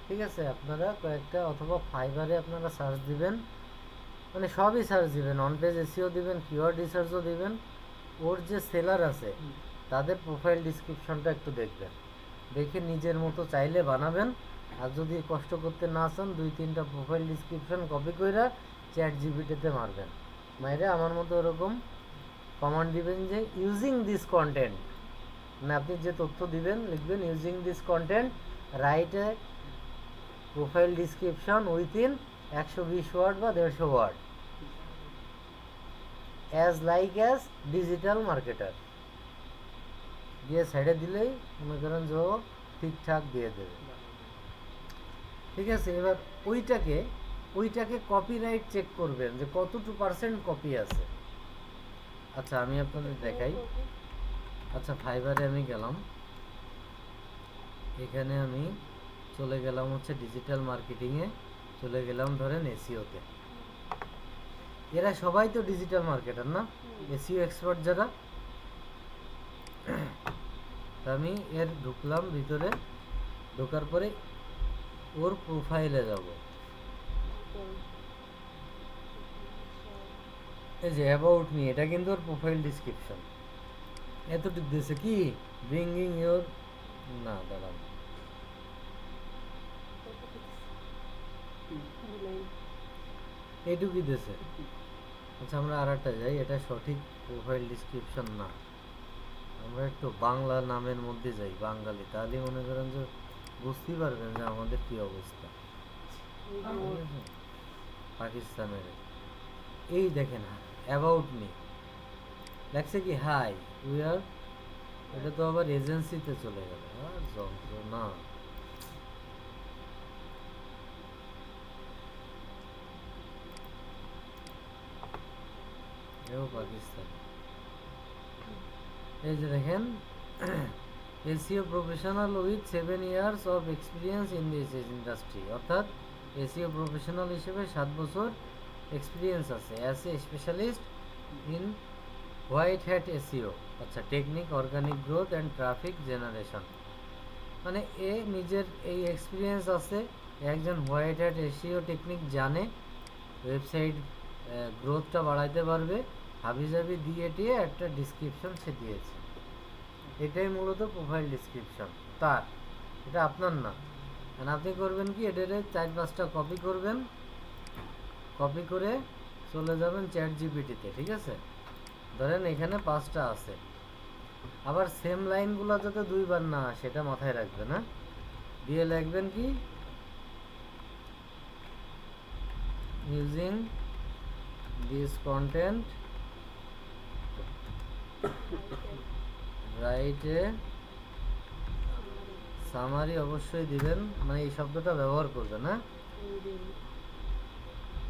ঠিক আছে। আপনারা কয়েকটা অথবা ফাইবারে আপনারা সার্চ দিবেন, মানে সবই সার্চ দিবেন, অন পেজ এসইও দিবেন, কিওয়ার্ড রিসার্চও দিবেন। ওর যে সেলার আছে তাদের প্রোফাইল ডিসক্রিপশনটা একটু দেখবেন, দেখে নিজের মতো চাইলে বানাবেন। আর যদি কষ্ট করতে না চান, 2-3টা প্রোফাইল ডিসক্রিপশন কপি করে চ্যাট জিপিটিতে মারবেন, মাইরে আমার মতো ওরকম কমান্ড দিবেন যে ইউজিং দিস কন্টেন্ট, মানে আপনি যে তথ্য দিবেন লিখবেন using this content, write a profile description within 120 word বা 150 word, as like as digital marketer দিয়ে সাইডে দিলেই মনে করেন যে ও ঠিকঠাক দিয়ে দেবে, ঠিক আছে। এবার ওইটাকে কপিরাইট চেক করবেন যে কতটুকু পার্সেন্ট কপি আছে। আচ্ছা আমি আপনাদের দেখাই। আচ্ছা ফাইবারে আমি গেলাম, এখানে আমি চলে গেলাম হচ্ছে ডিজিটাল মার্কেটিংয়ে, চলে গেলাম ধরেন এসইওতে। এরা সবাই তো ডিজিটাল মার্কেটার না, এসইও এক্সপার্ট যারা। তা আমি এর ঢুকলাম ভিতরে, ঢোকার পরে ওর প্রোফাইলে যাব। এই যে অ্যাবাউট মি, এটা কিন্তু ওর প্রোফাইল ডিসক্রিপশন। এতটুকু দিয়েছে কি, ব্রিঙ্গিং ইওর, না দাঁড়ান, এইটুকুই দিয়েছে। আচ্ছা আমরা আর একটা যাই, এটা সঠিক প্রোফাইল ডিসক্রিপশন না, আমরা একটু বাংলা নামের মধ্যে যাই, বাঙালি, তাহলে মনে করেন যে বুঝতেই পারবেন যে আমাদের কি অবস্থা। পাকিস্তানের। এই দেখেন অ্যাবাউট মি লেখছে কি হাই উই আর, এটা তো আবার এজেন্সিতে চলে গেল, আর যন্ত্রণা। এও পাকিস্তান। এই যে দেখেন SEO professional with 7 years of experience in this industry, অর্থাৎ এসিও প্রফেশনাল হিসেবে 7 বছর এক্সপিরিয়েন্স আছে। As a specialist in white hat SEO, আচ্ছা technique organic growth and traffic generation, মানে এ নিজের এই এক্সপিরিয়েন্স আছে, একজন হোয়াইট হ্যাট এসিও টেকনিক জানে, ওয়েবসাইট গ্রোথটা বাড়াইতে পারবে, হাবিজাবি দিয়ে টিয়ে একটা ডিসক্রিপশন সে দিয়েছে। এটাই মূলত প্রোফাইল ডিসক্রিপশন তার, এটা আপনার না। আর আপনি করবেন কি, এটারে 4-5টা কপি করবেন, কপি করে চলে যাবেন চ্যাট জিপিটিতে, ঠিক আছে? ধরেন এখানে 5টা আছে, আবার সেম লাইনগুলো যাতে 2বার না সেটা মাথায় রাখবেন, হ্যাঁ? দিয়ে লিখবেন কি, using this content write a summary, অবশ্যই দিবেন, মানে এই শব্দটা ব্যবহার করবেন, হ্যাঁ?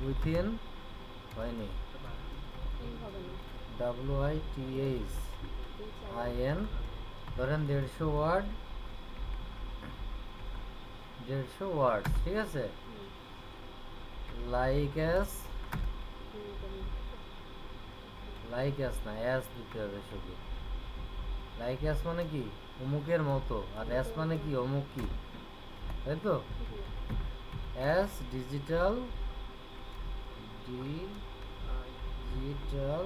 উইথিন হয়নি, WITHIN, ধরেন 150 ওয়ার্ড, 150 ওয়ার্ড, ঠিক আছে? লাইক অ্যাস, লাইক অ্যাস না অ্যাস দিতে হবে শুধু। লাইক অ্যাস মানে কি অমুকের মতো, আর অ্যাস মানে কি অমুক কি, তাই তো? অ্যাস ডিজিটাল, ডিজিটাল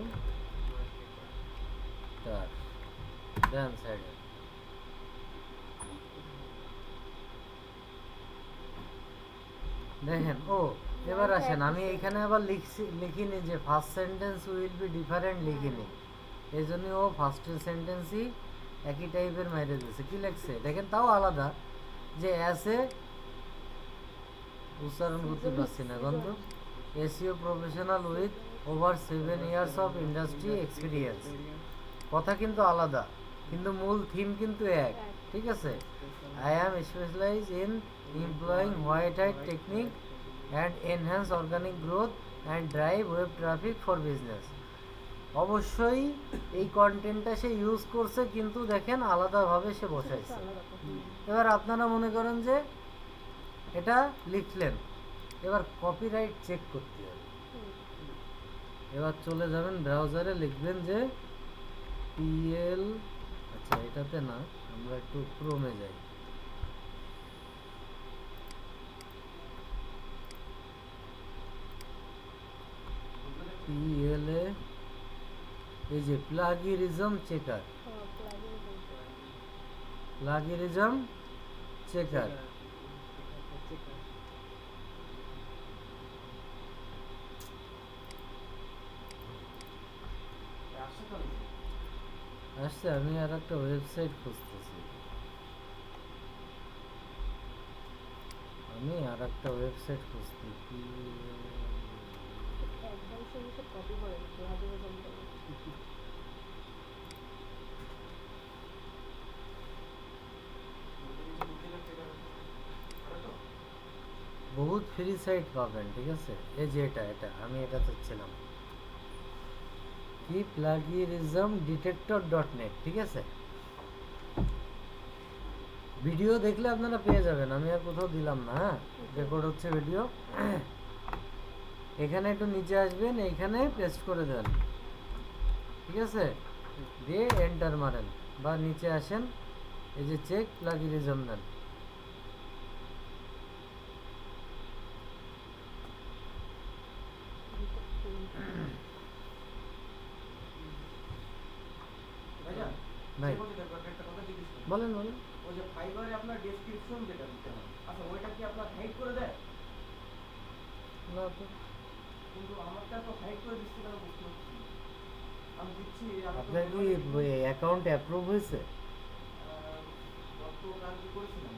ডান সাইডে। দেখেন ও, এবার আসেন, আমি এখানে আবার লিখিনি যে first sentence will be different, লিখিনি, এই জন্য ও ফার্স্টের সেন্টেন্সই একই টাইপের মেরে দিয়েছে। কি লিখছে দেখেন, তাও আলাদা, যে অ্যাসে উচ্চারণ করতে পারছি না কিন্তু, SEO professional with over 7 years of industry experience, কথা কিন্তু আলাদা কিন্তু মূল থিম কিন্তু এক, ঠিক আছে? I am specialise in employing white hat technique and enhance organic growth and drive web traffic for business। অবশ্যই এই কন্টেন্টটা সে ইউজ করছে, কিন্তু দেখেন আলাদাভাবে সে বসাইছে। এবার আপনারা মনে করেন যে এটা লিখলেন, এবার কপিরাইট চেক করতে হবে। এবার চলে যাবেন ব্রাউজারে, লিখবেন যে PL, আচ্ছা এটাতে না, আমরা একটু ক্রোমে যাই, PLA, এই যে প্লাগিরিজম চেকার, প্লাগিরিজম চেকার, আসছে। আমি আর একটা ওয়েবসাইট খুঁজতেছি, বহুত ফ্রি সাইট পাবেন, ঠিক আছে? এই যে এটা আমি এটা চাচ্ছিলাম কি, প্লাগিরিজম ডিটেক্টর .net, ঠিক আছে? ভিডিও দেখলে আপনারা পেয়ে যাবেন, আমি আর কোথাও দিলাম না, হ্যাঁ? রেকর্ড হচ্ছে ভিডিও। এখানে একটু নিচে আসবেন, এইখানে পেস্ট করে দেন, ঠিক আছে? দিয়ে এন্টার মারেন বা নিচে আসেন, এই যে চেক প্লাগিরিজম দেন, ভাই বলেন বলেন। ওই যে ফাইবারে আপনার ডেসক্রিপশন যেটা দিতে হয়, আচ্ছা ওইটা কি আপনার হাইড করে দেয়? না তো, কিন্তু আমারটা তো হাইড করে দিচ্ছে কেন বুঝতে পারছি না। আমি দিচ্ছি, আপনার কি অ্যাকাউন্ট অ্যাপ্রুভ হয়েছে? গতকালকে করেছিলাম।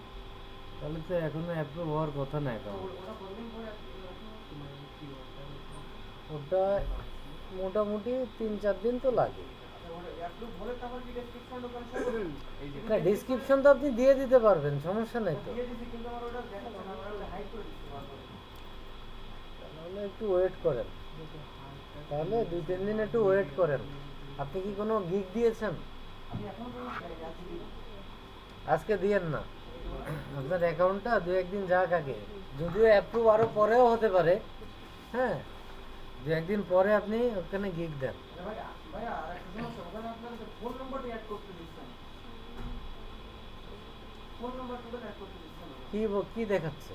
তাহলে তো এখনো অ্যাপ্রুভ হওয়ার কথা না অ্যাকাউন্ট। ওটা কতদিন পরে মানে কি ওটা মোটামুটি 3-4 দিন তো লাগে। এই যে না, ডিসক্রিপশন তো আপনি দিয়ে দিতে পারবেন, সমস্যা নাই তো। তাহলে একটু ওয়েট করেন, তাহলে 2-3 দিন একটু ওয়েট করেন। আপনি কি কোনো গিগ দিয়েছেন? আজকে দিয়েন না, আপনার অ্যাকাউন্টটা 2-1 দিন যাক আগে, যদিও অ্যাপ্রুভ আরো পরেও হতে পারে। হ্যাঁ, 2-1 দিন পরে আপনি ওখানে গিগ দেন। কি দেখাচ্ছে?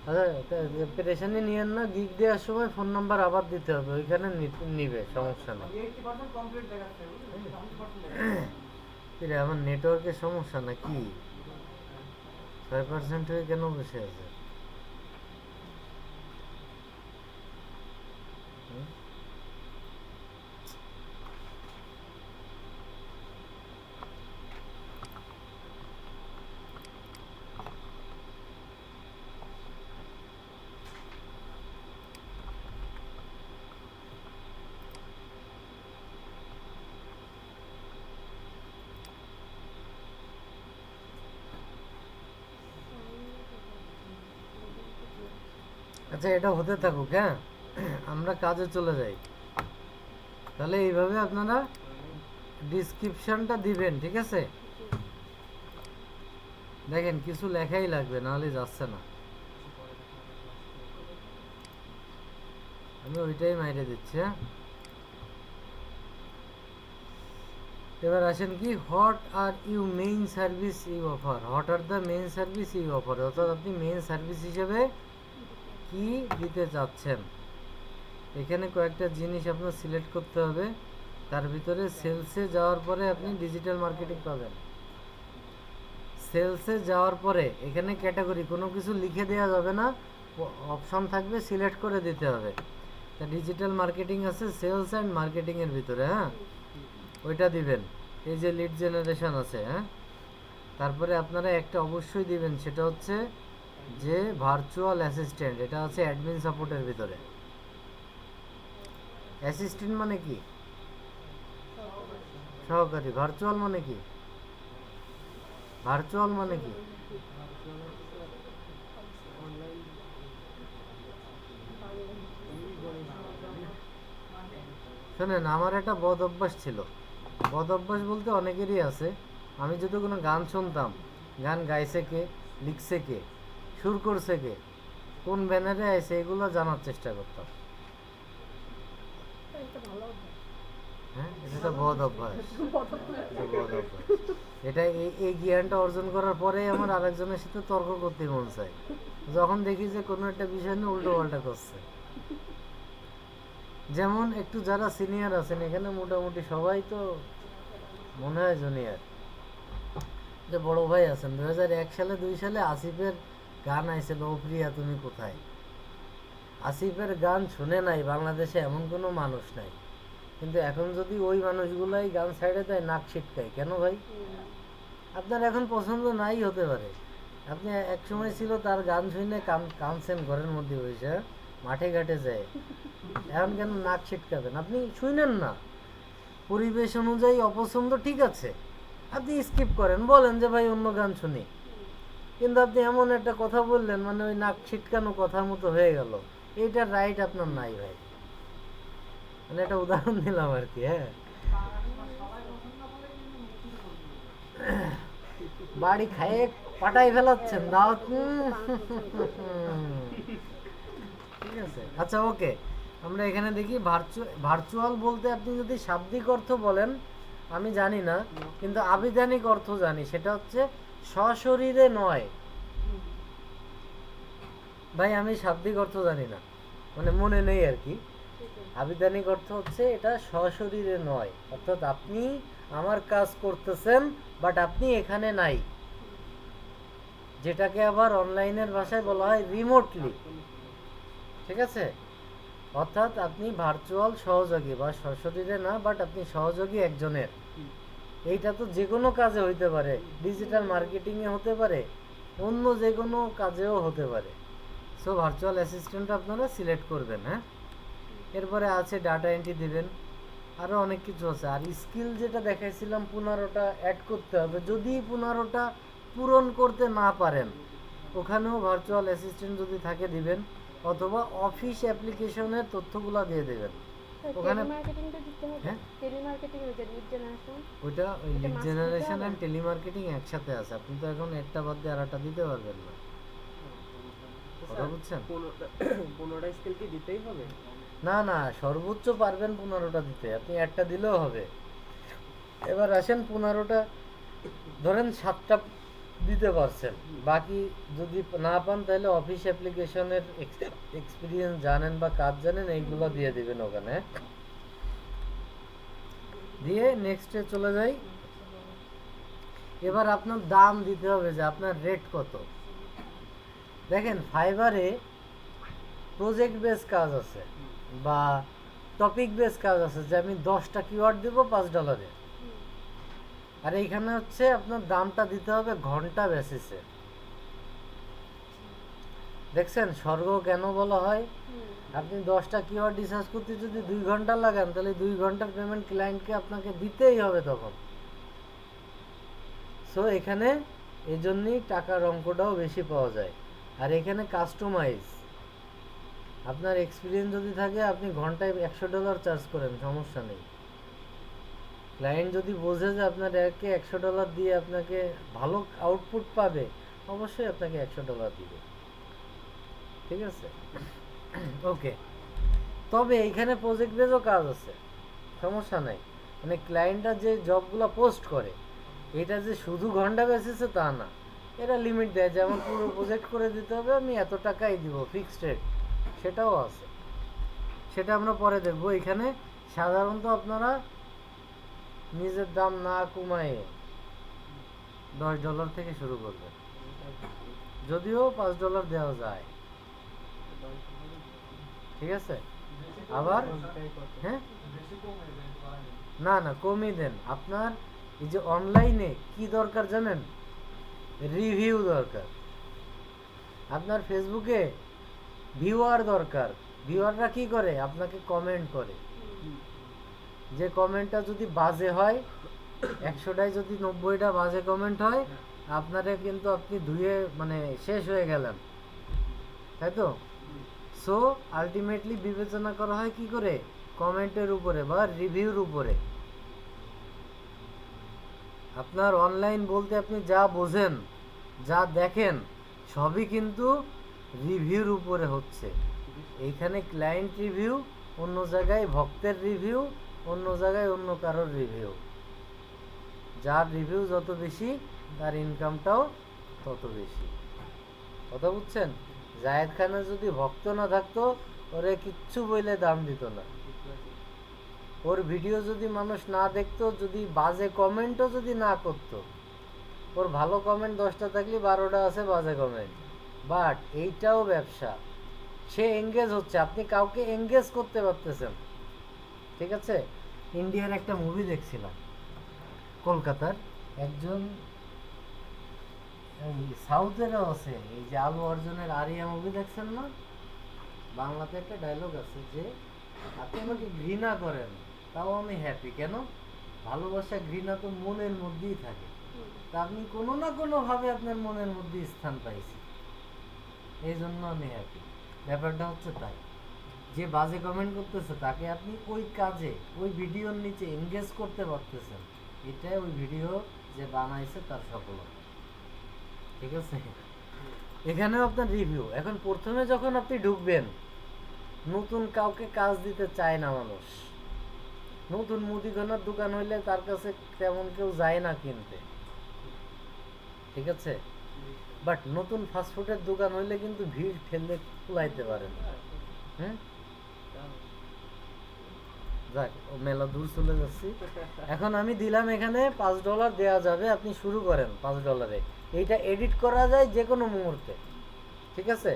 আচ্ছা, পেরেশানি নিয়েন না, গিগ দেওয়ার সময় ফোন নাম্বার আবার দিতে হবে, ওইখানে নিবে, সমস্যা নেই। কিরে, আমার নেটওয়ার্কের সমস্যা না কি? 6% হয়ে কেন বসে আছে? হুম? আচ্ছা, এটা হতে থাকুক, হ্যাঁ, আমরা কাজে চলে যাই। তাহলে এইভাবে আপনারা ডিসক্রিপশনটা দিবেন, ঠিক আছে? দেখেন, কিছু লেখাই লাগবে, নাহলে যাচ্ছে না। আমি ওইটাই মাইরে দিচ্ছি, হ্যাঁ। এবার আসেন কি, what are you main service you offer, what are the main service you offer, অর্থাৎ আপনি মেইন সার্ভিস হিসেবে কি দিতে চাচ্ছেন। এখানে কয়েকটা জিনিস আপনার সিলেক্ট করতে হবে, তার ভিতরে সেলসে যাওয়ার পরে আপনি ডিজিটাল মার্কেটিং পাবেন। সেলসে যাওয়ার পরে এখানে ক্যাটাগরি কোনো কিছু লিখে দেওয়া যাবে না, অপশন থাকবে, সিলেক্ট করে দিতে হবে। তা ডিজিটাল মার্কেটিং আছে সেলস অ্যান্ড মার্কেটিংয়ের ভিতরে, হ্যাঁ, ওইটা দিবেন। এই যে লিড জেনারেশন আছে, হ্যাঁ, তারপরে আপনারা একটা অবশ্যই দিবেন, সেটা হচ্ছে যে ভার্চুয়াল অ্যাসিস্ট্যান্ট, এটা আছে অ্যাডমিন সাপোর্টের ভিতরে। অ্যাসিস্ট্যান্ট মানে কি? সহকারী। ভার্চুয়াল মানে কি? ভার্চুয়াল মানে কি? শোনেন, আমার একটা বদ অভ্যাস ছিল, বদ অভ্যাস বলতে অনেকেরই আছে। আমি যদি কোনো গান শুনতাম, গান গাইছে কে, লিখছে কে, সুর করছে কে, কোন ব্যানারে আছে, এগুলো জানার চেষ্টা করতাম। হ্যাঁ, এটা একটা বদ অভ্যাস, এটা বদ অভ্যাস। এটা এই জ্ঞানটা অর্জন করার পরে আমার আরেকজনের সাথে তর্ক করতে মন চায়, যখন দেখি যে কোনো একটা বিষয় নিয়ে উল্টো পাল্টা করছে। যেমন একটু যারা সিনিয়র আছেন এখানে, মোটামুটি সবাই তো মনে হয় জুনিয়র, যে বড় ভাই আছেন, 2001 সালে 2 সালে আসিফের গান আইছিল, ও প্রিয়া তুমি কোথায়। আসিফের গান শুনে নাই বাংলাদেশে এমন কোনো মানুষ নাই, কিন্তু এখন যদি ওই মানুষগুলাই গান ছাইড়ে দেয়, নাক ছিটকায় কেন ভাই? আপনার এখন পছন্দ নাই হতে পারে, আপনি এক সময় ছিল তার গান শুনে কানছেন ঘরের মধ্যে বসে, মাঠে ঘাটে যায়, এখন কেন নাক ছিটকাবেন? আপনি শুনেন না, পরিবেশ অনুযায়ী অপছন্দ, ঠিক আছে, আপনি স্কিপ করেন, বলেন যে ভাই অন্য গান শুনি। কিন্তু আপনি এমন একটা কথা বললেন, মানে ওই নাক ছিটকানো কথার মতো হয়ে গেল, এইটার রাইট আপনার নাই ভাই। মানে একটা উদাহরণ দিলাম আর কি, হ্যাঁ। বাড়ি খাইয়ে পাটাই ফেলাচ্ছেন দাওয়াত। ঠিক আছে, আচ্ছা, ওকে। আমরা এখানে দেখি ভার্চুয়াল বলতে আপনি যদি শাব্দিক অর্থ বলেন আমি জানি না, কিন্তু আবিধানিক অর্থ জানি, সেটা হচ্ছে সশরীরে নয়। ভাই আমি শাব্দিক অর্থ জানি না, মানে মনে নেই আর কি। আবিধানিক অর্থ হচ্ছে এটা সশরীরে নয়, অর্থাৎ আপনি আমার কাজ করতেছেন বাট আপনি এখানে নাই, যেটাকে আবার অনলাইনের ভাষায় বলা হয় রিমোটলি। ঠিক আছে, অর্থাৎ আপনি ভার্চুয়াল সহযোগী বা সশরীরে না, বাট আপনি সহযোগী একজনের। এইটা তো যে কোনো কাজে হইতে পারে, ডিজিটাল মার্কেটিংয়ে হতে পারে, অন্য যে কোনো কাজেও হতে পারে। সো ভার্চুয়াল অ্যাসিস্ট্যান্ট আপনারা সিলেক্ট করবেন। হ্যাঁ, এরপরে আছে ডাটা এন্ট্রি দিবেন, আরও অনেক কিছু আছে। আর স্কিল যেটা দেখাইছিলাম 15টা অ্যাড করতে হবে, যদি 15টা পূরণ করতে না পারেন ওখানেও ভার্চুয়াল অ্যাসিস্ট্যান্ট যদি থাকে দিবেন, অথবা অফিস অ্যাপ্লিকেশনের তথ্যগুলো দিয়ে দেবেন ওখানে। টেলিমার্কেটিংটা দিতে হবে। হ্যাঁ, টেলিমার্কেটিং এর যে লিড জেনারেশন, ওইটা ওই এটা লিড must জেনারেশন দিতে অ্যান্ড হবে? টেলিমার্কেটিং একসাথে আছে, আপনি তো এখন একটা বাদ দিয়ে আরেকটা দিতে পারবেন না। কথা বুঝছেন? 15টা স্কিল কি দিতেই হবে? না না, সর্বোচ্চ পারবেন 15টা দিতে, আপনি একটা দিলেও হবে। এবার আসেন 15টা, ধরেন 7টা দিতে পারছেন, বাকি যদি না পান তাহলে অফিস অ্যাপ্লিকেশনের এক্সপিরিয়েন্স জানেন বা কাজ জানেন এইগুলো দিয়ে দিবেন ওখানে। দিয়ে নেক্সটে চলে যাই। এবার আপনার দাম দিতে হবে যে আপনার রেট কত। দেখেন ফাইবারে প্রজেক্ট বেস কাজ আছে বা টপিক বেস কাজ আছে, যে আমি 10টা কিওয়ার্ড দেবো $5। আর এইখানে হচ্ছে আপনার দামটা দিতে হবে ঘন্টা বেসিসে। দেখছেন স্বর্গ কেন বলা হয়? আপনি 10টা কিওয়ার্ড রিসার্চ করতে যদি 2 ঘন্টা লাগান তাহলে 2 ঘন্টার পেমেন্ট ক্লায়েন্টকে আপনাকে দিতেই হবে তখন। সো এখানে এই জন্যই টাকার অঙ্কটাও বেশি পাওয়া যায়। আর এখানে কাস্টমাইজ, আপনার এক্সপিরিয়েন্স যদি থাকে আপনি ঘন্টায় $100 চার্জ করেন, সমস্যা নেই। ক্লায়েন্ট যদি বোঝে যে আপনার একে $100 দিয়ে আপনাকে ভালো আউটপুট পাবে, অবশ্যই আপনাকে $100 দিবে। ঠিক আছে, ওকে। তবে এইখানে প্রজেক্ট বেজও কাজ আছে, সমস্যা নাই। মানে ক্লায়েন্টরা যে জবগুলো পোস্ট করে এটা যে শুধু ঘন্টা বেসিসে তা না, এরা লিমিট দেয়, যেমন পুরো প্রজেক্ট করে দিতে হবে আমি এত টাকাই দিব ফিক্সড রেট, সেটাও আছে। সেটা আমরা পরে দেখবো। এখানে সাধারণত আপনারা নিজের দাম না কমায়ে $10 থেকে শুরু করবেন, যদিও $5 দেওয়া যায়। ঠিক আছে, আবার হ্যাঁ, না না কমই দেন। আপনার এই যে অনলাইনে কি দরকার জানেন? রিভিউ দরকার। আপনার ফেসবুকে ভিউয়ার দরকার। ভিউয়াররা কি করে? আপনাকে কমেন্ট করে। যে কমেন্টটা যদি বাজে হয়, 100টায় যদি 90টা বাজে কমেন্ট হয়, আপনারে কিন্তু আপনি ধুয়ে মানে শেষ হয়ে গেলেন, তাই তো? সো আলটিমেটলি বিবেচনা করা হয় কি করে? কমেন্টের উপরে বা রিভিউর উপরে। আপনার অনলাইন বলতে আপনি যা বোঝেন, যা দেখেন, সবই কিন্তু রিভিউর উপরে হচ্ছে। এইখানে ক্লায়েন্ট রিভিউ, অন্য জায়গায় ভক্তের রিভিউ, অন্য জায়গায় অন্য কারোর রিভিউ। যার রিভিউ যত বেশি তার ইনকামটাও তত বেশি। কথা বুঝছেন? জায়েদ খানের যদি ভক্ত না থাকতো ওরে কিচ্ছু বইলে দাম দিত না। ওর ভিডিও যদি মানুষ না দেখতো, যদি বাজে কমেন্টও যদি না করতো, ওর ভালো কমেন্ট 10টা থাকলে 12টা আছে বাজে কমেন্ট, বাট এইটাও ব্যবসা। সে এঙ্গেজ হচ্ছে, আপনি কাউকে এঙ্গেজ করতে পারতেছেন। ঠিক আছে, ইন্ডিয়ার একটা মুভি দেখছিলাম, কলকাতার একজন, সাউথেরও আছে, এই যে আলু অর্জুনের আরিয়া মুভি দেখছেন না? বাংলাতে একটা ডায়লগ আছে যে আপনি আমাকে ঘৃণা করেন তাও আমি হ্যাপি। কেন? ভালোবাসা ঘৃণা তো মনের মধ্যেই থাকে, তা আপনি কোনো না কোনো ভাবে আপনার মনের মধ্যে স্থান পাইছি, এই জন্য আমি হ্যাপি। ব্যাপারটা হচ্ছে তাই, যে বাজে কমেন্ট করতেছে তাকে আপনি ওই কাজে, ওই ভিডিওর নিচে এঙ্গেজ করতে পারতেছেন, এটাই ওই ভিডিও যে বানাইছে তার সফলতা। ঠিক আছে, এখানেও আপনার রিভিউ। এখন প্রথমে যখন আপনি ঢুকবেন, নতুন কাউকে কাজ দিতে চায় না মানুষ। নতুন মুদিখানার দোকান হইলে তার কাছে তেমন কেউ যায় না কিনতে। ঠিক আছে, বাট নতুন ফাস্টফুডের দোকান হইলে কিন্তু ভিড় ঠেললে কুলাইতে পারেন। হুম, যাক, ও মেলা দূর চলে যাচ্ছি। এখন আমি দিলাম এখানে $5 দেওয়া যাবে, আপনি শুরু করেন $5। এইটা এডিট করা যায় যে কোনো মুহূর্তে। ঠিক আছে,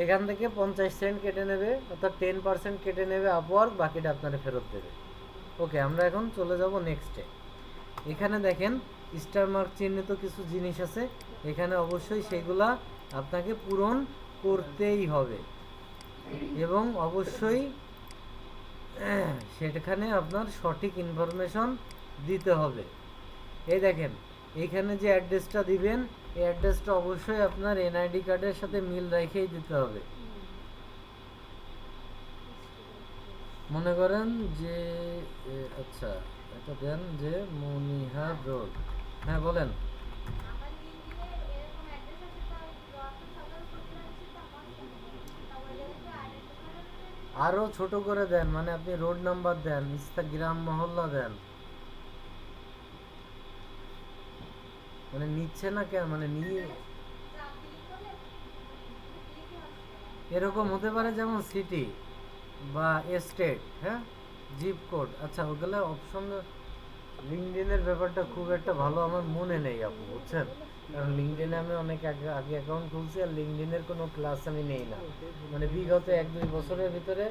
এখান থেকে 50 সেন্ট কেটে নেবে, অর্থাৎ 10% কেটে নেবে আপওয়ার্ক, বাকিটা আপনারা ফেরত দেবে। ওকে, আমরা এখন চলে যাব নেক্সটে। এখানে দেখেন স্টার মার্ক চিহ্নিত কিছু জিনিস আছে, এখানে অবশ্যই সেগুলা আপনাকে পূরণ করতেই হবে এবং অবশ্যই সেখানে আপনার সঠিক ইনফরমেশন দিতে হবে। এই দেখেন এইখানে যে অ্যাড্রেসটা দিবেন এই অ্যাড্রেসটা অবশ্যই আপনার এনআইডি কার্ডের সাথে মিল রেখেই দিতে হবে। মনে করেন যে আচ্ছা এটা দেন যে মনিহার রোড, হ্যাঁ বলেন। আরো ছোট করে দেন, মানে আপনি রোড নাম্বার দেন, গ্রাম মহল্লা দেন, মানে নিচ্ছে না কেন, মানে নিয়ে এরকম হতে পারে যেমন সিটি বা স্টেট, হ্যাঁ জিপ কোড। আচ্ছা ওগুলো অপশন লিঙ্কডইনের ব্যাপারটা খুব একটা ভালো আমার মনে নেই আপু, বুঝছেন, কারণ লিঙ্কডইনে আমি অনেক আগে অ্যাকাউন্ট খুলছি আর লিঙ্কডইনের কোনো ক্লাস আমি নেই না, মানে বিগত 1-2 বছরের ভিতরে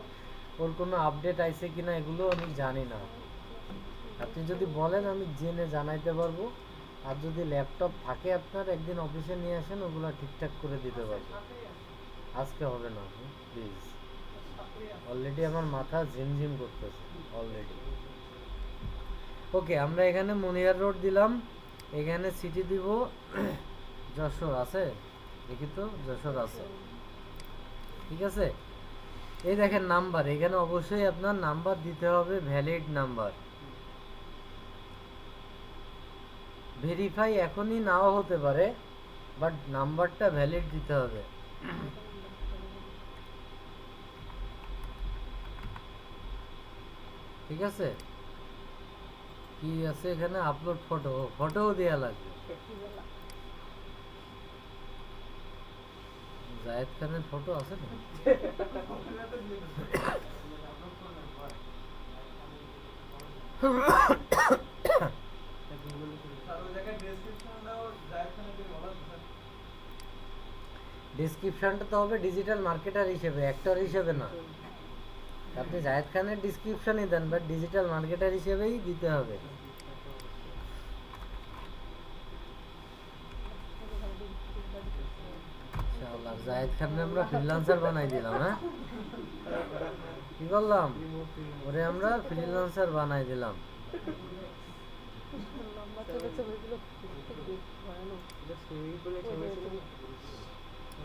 ওর কোনো আপডেট আইছে কিনা এগুলো আমি জানি না। আপনি যদি বলেন আমি জেনে জানাইতে পারবো, আর যদি ল্যাপটপ থাকে আপনার একদিন অফিসে নিয়ে আসেন ওগুলো ঠিকঠাক করে দিতে পারবো। আজকে হবে না প্লিজ, অলরেডি আমার মাথা ঝিমঝিম করতেছে অলরেডি। ওকে আমরা এখানে মনিহার রোড দিলাম, এখানে সিটি দিব যশোর আছে, দেখি তো যশোর আছে, ঠিক আছে। এই দেখেন নাম্বার, এখানে অবশ্যই আপনার নাম্বার দিতে হবে, ভ্যালিড নাম্বার। ভেরিফাই এখনই নাও হতে পারে, বাট নাম্বারটা ভ্যালিড দিতে হবে। ঠিক আছে, কি আছে এখানে আপলোড ফটো, ফটোও দেয়া লাগবে। জায়েদ খানের ফটো আছে না? ডেসক্রিপশনটা তো হবে ডিজিটাল মার্কেটার হিসেবে, অ্যাক্টর হিসেবে না। আপনি জায়েদ খানের ডেসক্রিপশনই দেন, বাট ডিজিটাল মার্কেটার হিসেবেই দিতে হবে। ইনশাআল্লাহ জায়েদ খানকে আমরা ফ্রিল্যান্সার বানাই দিলাম, হ্যাঁ কি করলাম ওরে, আমরা ফ্রিল্যান্সার বানাই দিলাম।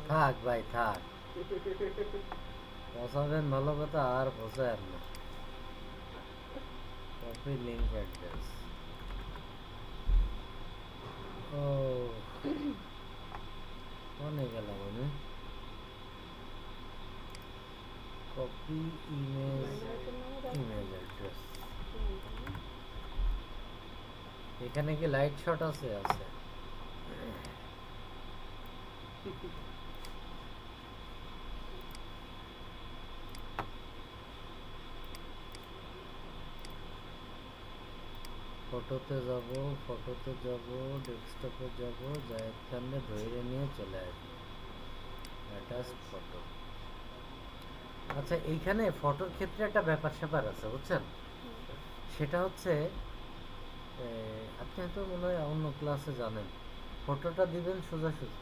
থাক ভাই থাক, ফসাবেন ভালো কথা, আর ফসায়েন না। কপি লিংক অ্যাড্রেস, ও কোনে গেলাম আমি, কপি ইমেজ অ্যাড্রেস, এখানে কি লাইট শট আছে? আছে। ফটোতে যাব, ডেস্কটপে যাব, জায়েদ খানকে ধরে নিয়ে চলে আসবো, অ্যাটাচড ফটো। আচ্ছা এইখানে ফটোর ক্ষেত্রে একটা ব্যাপার স্যাপার আছে বুঝছেন, সেটা হচ্ছে আপনি হয়তো মনে হয় অন্য ক্লাসে জানেন, ফটোটা দিবেন সোজাসুজি,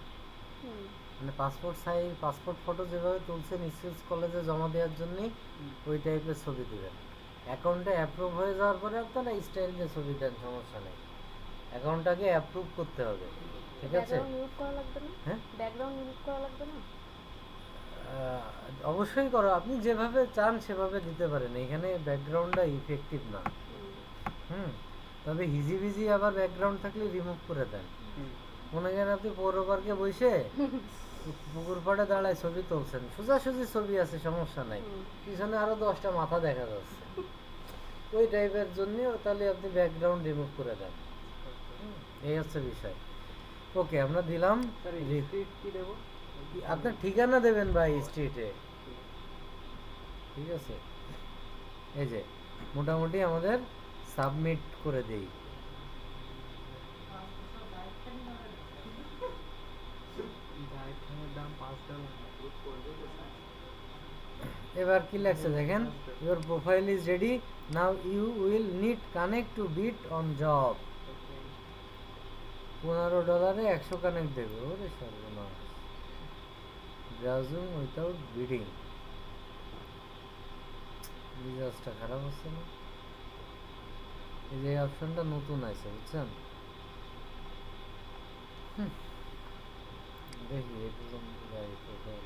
মানে পাসপোর্ট সাইজ পাসপোর্ট ফটো যেভাবে তুলছেন স্কিলস কলেজে জমা দেওয়ার জন্য ওই টাইপের ছবি দিবেন। অ্যাকাউন্টে অ্যাপ্রুভ হয়ে যাওয়ার পরে আপনারা স্টাইল দিয়ে ছবি দেন, সমস্যা নেই, অ্যাকাউন্টটাকে অ্যাপ্রুভ করতে হবে, ঠিক আছে। হ্যাঁ অবশ্যই করো, আপনি যেভাবে চান সেভাবে দিতে পারেন, এখানে ব্যাকগ্রাউন্ডটা ইফেক্টিভ না। তবে হিজিবিজি আবার ব্যাকগ্রাউন্ড থাকলে রিমুভ করে দেন। মনে করেন আপনি পৌর পার্কে বসে পুকুর পাড়ে দাঁড়ায় ছবি তুলছেন, সোজাসুজি ছবি আছে, সমস্যা নাই, পিছনে আরো 10টা মাথা দেখা যাচ্ছে, ওই টাইপের জন্য তাহলে আপনি ব্যাকগ্রাউন্ড রিমুভ করে দেন। এই হচ্ছে বিষয়। ওকে আমরা দিলাম, আপনার ঠিকানা দেবেন ভাই স্ট্রিটে, ঠিক আছে। এই যে মোটামুটি আমাদের সাবমিট করে দেই। এবার কি লাগছে দেখেন, your profile is ready, now you will need connect to bid on job. $15 100 connect দেবে, ওরে সর্বনাশ, ব্রাউজিং উইথাউট বিডিং, মেজাজটা খারাপ হচ্ছে না? এই যে অপশনটা নতুন আছে বুঝছেন? দেখি এই পর্যন্ত যাই profile.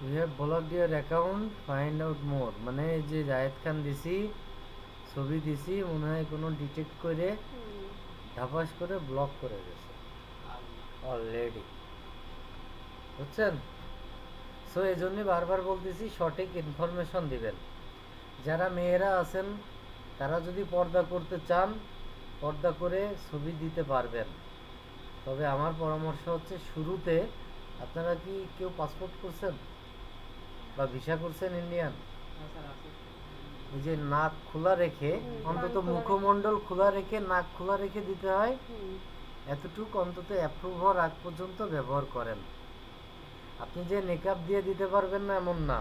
We have blocked your account, find out more, মানে এই যে জায়েদ খান দিছি, ছবি দিছি, মনে হয় কোনো ডিটেক্ট করে ধাপাস করে ব্লক করে গেছে অলরেডি, বুঝছেন? সো এই জন্য বারবার বলতেছি সঠিক ইনফরমেশন দিবেন। যারা মেয়েরা আছেন তারা যদি পর্দা করতে চান পর্দা করে ছবি দিতে পারবেন, তবে আমার পরামর্শ হচ্ছে শুরুতে আপনারা কি কেউ পাসপোর্ট করছেন বা ভিসা করছেন ইন্ডিয়ান? হ্যাঁ স্যার আছে। এই যে নাক খোলা রেখে, অন্তত মুখমণ্ডল খোলা রেখে নাক খোলা রেখে দিতে হয়, এতটুকু অন্তত অ্যাপ্রুভ হওয়ার আগ পর্যন্ত ব্যবহার করেন। আপনি যে মেকআপ দিয়ে দিতে পারবেন না এমন না,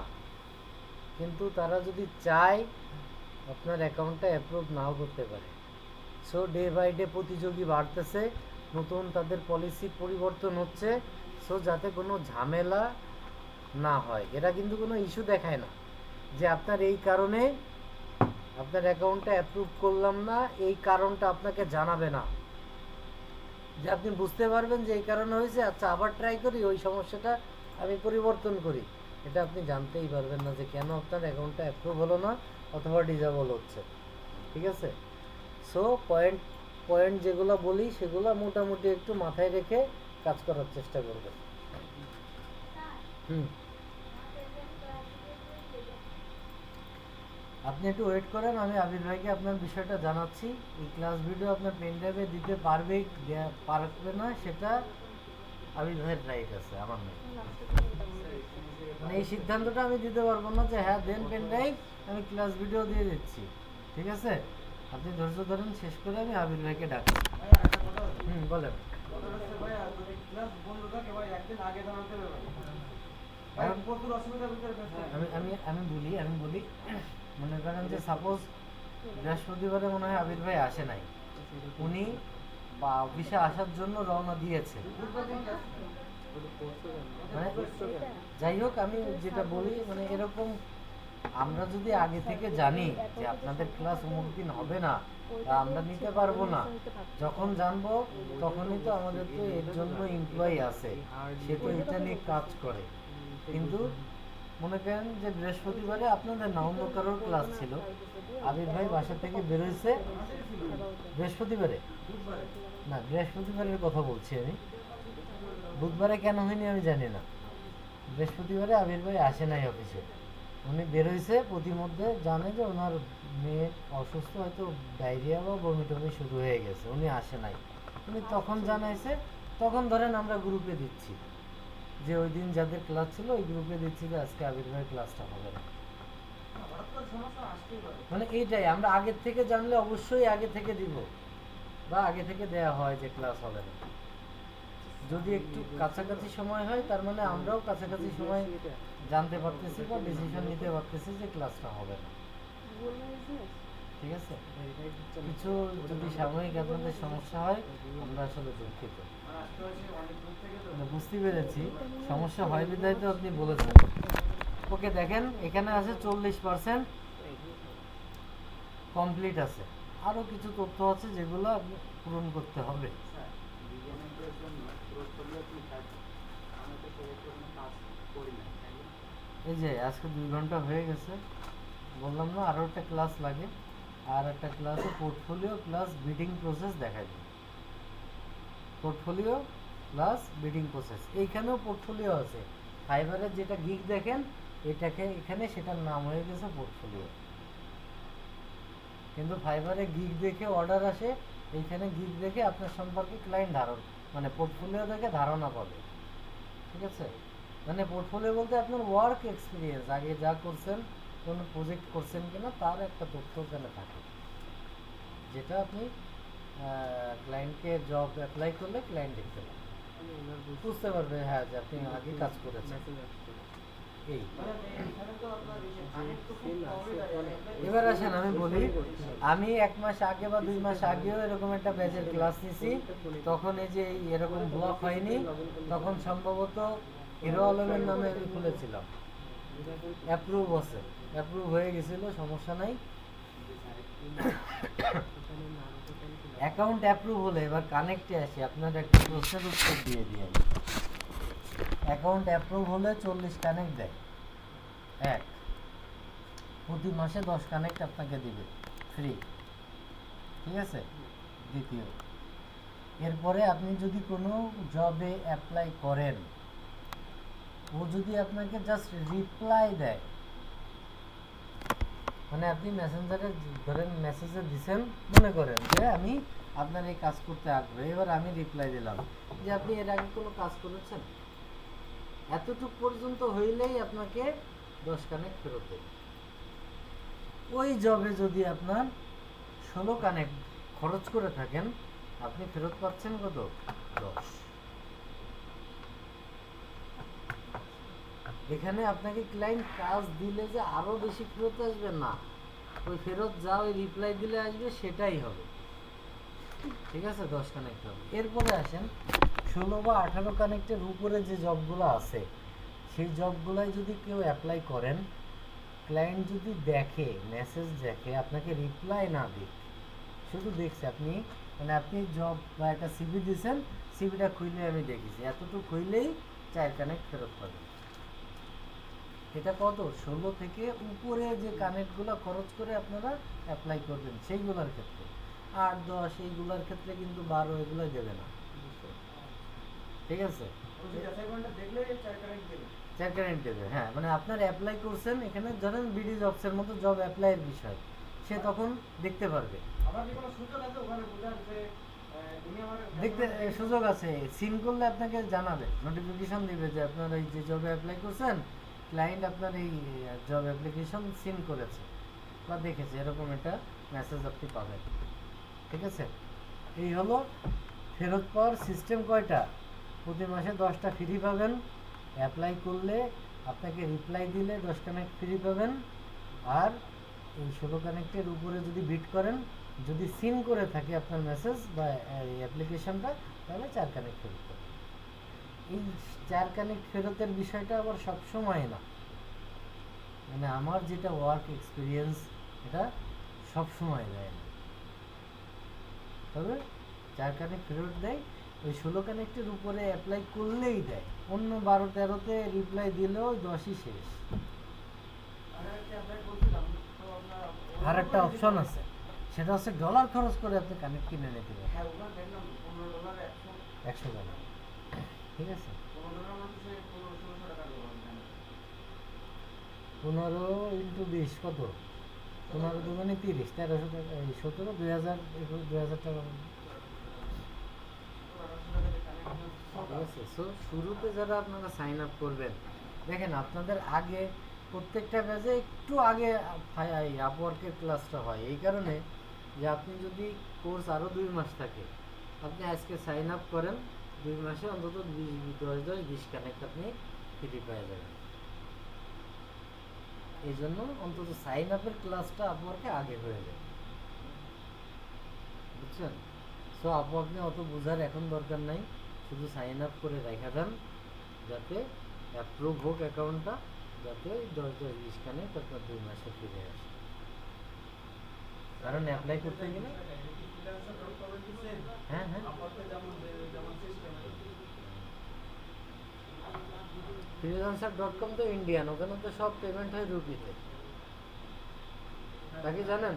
কিন্তু তারা যদি চায় আপনার অ্যাকাউন্টটা অ্যাপ্রুভ নাও করতে পারে। সো ডে বাই ডে প্রতিযোগী বাড়তেছে, নতুন তাদের পলিসি পরিবর্তন হচ্ছে। সো যাতে কোনো ঝামেলা না হয়, এরা কিন্তু কোনো ইস্যু দেখায় না যে আপনার এই কারণে আপনার অ্যাকাউন্টটা অ্যাপ্রুভ করলাম না, এই কারণটা আপনাকে জানাবে না। যে আপনি বুঝতে পারবেন যে এই কারণে হয়েছে, আচ্ছা আবার ট্রাই করি, ওই সমস্যাটা আমি পরিবর্তন করি, এটা আপনি জানতেই পারবেন না যে কেন আপনার অ্যাকাউন্টটা অ্যাপ্রুভ হলো না অথবা ডিসেবল হচ্ছে। ঠিক আছে? সো পয়েন্ট যেগুলো বলি সেগুলো মোটামুটি একটু মাথায় রেখে কাজ করার চেষ্টা করবেন। আপনি একটু ওয়েট করেন, আমি আবির ভাইকে আপনার বিষয়টা জানাচ্ছি। এই ক্লাস ভিডিও আপনার পেন ড্রাইভে দিতে পারবে পারবে না সেটা আবির ভাইয়ের রাইট আছে, আমার নেই। মানে এই সিদ্ধান্তটা আমি দিতে পারবো না যে হ্যাঁ দেন পেন ড্রাইভ, আমি ক্লাস ভিডিও দিয়ে দিচ্ছি। ঠিক আছে? আপনি ধৈর্য ধরেন, শেষ করে আমি আবির ভাইকে ডাকি। বলেন। আমি বলি মনে করেন যে সাপোজ বৃহস্পতিবারে মনে হয় আবির ভাই আসে নাই, উনি বা অফিসে আসার জন্য রওনা দিয়েছে, মানে যাই হোক আমি যেটা বলি মানে এরকম, আমরা যদি আগে থেকে জানি যে আপনাদের ক্লাস অমুক দিন হবে না বা আমরা নিতে পারবো না, যখন জানবো তখনই তো আমাদের তো এর জন্য এমপ্লয়ি আছে, সে তো এটা নিয়ে কাজ করে। কিন্তু মনে করেন যে বৃহস্পতিবারে আপনাদের না অন্য কারোর ক্লাস ছিল, আবির ভাই বাসা থেকে বেরোইছে বৃহস্পতিবারে, না বৃহস্পতিবারের কথা বলছি আমি, বুধবারে কেন হয়নি আমি জানি না। বৃহস্পতিবারে আবির ভাই আসে নাই অফিসে, উনি বেরোইছে, প্রতিমধ্যে জানে যে ওনার মেয়ে অসুস্থ, হয়তো ডায়রিয়া বা বমি টমি শুরু হয়ে গেছে, উনি আসে নাই। উনি তখন জানাইছে, তখন ধরেন আমরা গ্রুপে দিচ্ছি যে ওই দিন যাদের ক্লাস ছিল ওই গ্রুপে দিচ্ছি যে আজকে আবির ভাইয়ের ক্লাসটা হবে না। মানে এইটাই আমরা আগের থেকে জানলে অবশ্যই আগে থেকে দিব বা আগে থেকে দেয়া হয় যে ক্লাস হবে না। যদি একটু কাছাকাছি সময় হয় তার মানে আমরাও কাছাকাছি সময় জানতে পারতেছি বা ডিসিশন নিতে পারতেছি যে ক্লাসটা হবে না। ঠিক আছে? কিছু যদি সাময়িক আপনাদের সমস্যা হয় আমরা আসলে দুঃখিত, বুঝতে পেরেছি সমস্যা হয় বিধায় তো আপনি বলেছেন। ওকে দেখেন এখানে আছে 40% কমপ্লিট আছে, আরো কিছু তথ্য আছে যেগুলো আপনি পূরণ করতে হবে। এই যে আজকে 2 ঘন্টা হয়ে গেছে, বললাম না আরো একটা ক্লাস লাগে, আর একটা ক্লাসে পোর্টফোলিও প্লাস বিডিং প্রসেস দেখাই দিই। পোর্টফোলিও প্লাস বিডিং প্রসেস, এইখানেও পোর্টফোলিও আছে। ফাইবারের যেটা গিগ দেখেন এটাকে এখানে সেটার নাম হয়ে গেছে পোর্টফোলিও, কিন্তু ফাইবারে গিগ দেখে অর্ডার আসে, এইখানে গিগ দেখে আপনার সম্পর্কে ক্লায়েন্ট মানে পোর্টফোলিও দেখে ধারণা পাবে। ঠিক আছে? মানে পোর্টফোলিও বলতে আপনার ওয়ার্ক এক্সপিরিয়েন্স, আগে যা করছেন, কোনো প্রজেক্ট করছেন কিনা তার একটা তথ্য ওখানে থাকে, যেটা আপনি ক্লায়েন্টকে জব অ্যাপ্লাই করলে ক্লায়েন্ট দেখতে পাবে, বুঝতে পারবে হ্যাঁ যে আপনি আগে কাজ করেছেন। এই সিম আছে অনেক। এবার আসেন আমি বলি, আমি 1 মাস আগে বা 2 মাস আগেও এরকম একটা ব্যাচের ক্লাস নিছি, তখন এই যে এরকম ব্লক হয়নি, তখন সম্ভবত হিরো আলমের নামে আমি খুলেছিলাম, অ্যাপ্রুভ আছে, অ্যাপ্রুভ হয়ে গেছিল, সমস্যা নাই। এখানে নাম টোটাল ছিল। অ্যাকাউন্ট অ্যাপ্রুভ হলে এবার কানেক্টে আসি, আপনার একটা প্রশ্নের উত্তর দিয়ে দিই আমি। অ্যাকাউন্ট অ্যাপ্রুভ হলে 40 কানেক্ট দেয়, এক, প্রতি মাসে 10 কানেক্ট আপনাকে দিবে ফ্রি, ঠিক আছে। দ্বিতীয়, এরপরে আপনি যদি কোনো জবে অ্যাপ্লাই করেন, ও যদি আপনাকে জাস্ট রিপ্লাই দেয়, মানে আপনি মেসেঞ্জারে ধরেন মেসেজে দিছেন, মনে করেন যে আমি আপনার এই কাজ করতে আগ্রহী, এবার আমি রিপ্লাই দিলাম যে আপনি এর আগে কোনো কাজ করেছেন, এতটুকু পর্যন্ত হইলেই আপনাকে 10 কানেক্ট ফেরত দেবে। ওই জবে যদি আপনার 16 কানেক্ট খরচ করে থাকেন, আপনি ফেরত পাচ্ছেন কত? 10। এখানে আপনাকে ক্লায়েন্ট কাজ দিলে যে আরো বেশি ফেরত আসবে না, ওই ফেরত যা ওই রিপ্লাই দিলে আসবে সেটাই হবে, ঠিক আছে। 10 কানেক্ট হবে। এরপরে আসেন 16 বা 18 কানেক্টের উপরে যে জবগুলো আছে, সেই জবগুলোয় যদি কেউ অ্যাপ্লাই করেন, ক্লায়েন্ট যদি দেখে, মেসেজ দেখে, আপনাকে রিপ্লাই না দিক, শুধু দেখছে আপনি, মানে আপনি জব বা একটা সিভি দিয়েছেন, সিভিটা খুইলে আমি দেখেছি, এতটুকু খুইলেই 4 কানেক্ট ফেরত পাবেন। এটা কত? 16 থেকে উপরে যে কানেক্টগুলো খরচ করে আপনারা অ্যাপ্লাই করবেন সেইগুলোর ক্ষেত্রে। 8, 10 এইগুলোর ক্ষেত্রে কিন্তু 12 এগুলো দেবে না, ঠিক আছে। 4 কানেক্ট দেবে, হ্যাঁ, মানে আপনার অ্যাপ্লাই করছেন, এখানে ধরেন বিডি জবসের মতো জব অ্যাপ্লাইয়ের বিষয়, সে তখন দেখতে পারবে। দেখতে সুযোগ আছে, সিন করলে আপনাকে জানাবে, নোটিফিকেশন দিবে যে আপনার এই যে জবে অ্যাপ্লাই করছেন, ক্লায়েন্ট আপনার এই জব অ্যাপ্লিকেশন সিন করেছে বা দেখেছে, এরকম একটা মেসেজ আপনি পাবেন, ঠিক আছে। এই হলো ফেরত পাওয়ার সিস্টেম। কয়টা? প্রতি মাসে 10টা ফ্রি পাবেন, অ্যাপ্লাই করলে আপনাকে রিপ্লাই দিলে 10 কানেক্ট ফ্রি পাবেন, আর এই 16 কানেক্টের উপরে যদি বিট করেন, যদি সিন করে থাকে আপনার মেসেজ বা অ্যাপ্লিকেশনটা, তাহলে 4 কানেক্ট ফেরত পাবেন। এই 4 কানেক্ট ফেরতের বিষয়টা আবার সব সময় না, মানে আমার যেটা ওয়ার্ক এক্সপিরিয়েন্স, এটা সব সময় দেয় না, তবে 4 কানেক্ট ফেরত দেয়। ওই 16 কানেক্টের উপরে অ্যাপ্লাই করলেই দেয়, অন্য 12-13তে রিপ্লাই দিলেও 10ই শেষ। আর একটা অপশন আছে, সেটা হচ্ছে ডলার খরচ করে আপনি কানেক্ট কিনে নিতে পারেন, $100, ঠিক আছে। 15 × 20 কত? 15 দুগুণে 30, 1300 টাকা, 17, 2000, 2000 টাকা, ঠিক আছে। সো শুরুতে যারা আপনারা সাইন আপ করবেন, দেখেন আপনাদের আগে প্রত্যেকটা ব্যাচে একটু আগে আপওয়ার্কের ক্লাসটা হয়, এই কারণে যে আপনি যদি কোর্স আরও 2 মাস থাকে, আপনি আজকে সাইন আপ করেন, 2 মাসে অন্তত 20 কানেক্ট আপনি ফ্রি পেয়ে যাবেন। এই জন্য অন্তত সাইন আপের ক্লাসটা আপওয়ার্কে আগে হয়ে যায়, বুঝছেন। সো আপওয়ার্ক নিয়ে অত বোঝার এখন দরকার নাই, শুধু সাইন আপ করে রেখে দেন, যাতে অ্যাপ্রুভ হোক অ্যাকাউন্টটা, যাতে 10-20 কানেক্ট আপনার 2 মাসে ফিরে আসে। কারণ অ্যাপ্লাই করতে গেলে, হ্যাঁ হ্যাঁ, freelancer.com তো ইন্ডিয়ান, ওখানে তো সব পেমেন্ট হয় রুপিতে, তা কি জানেন?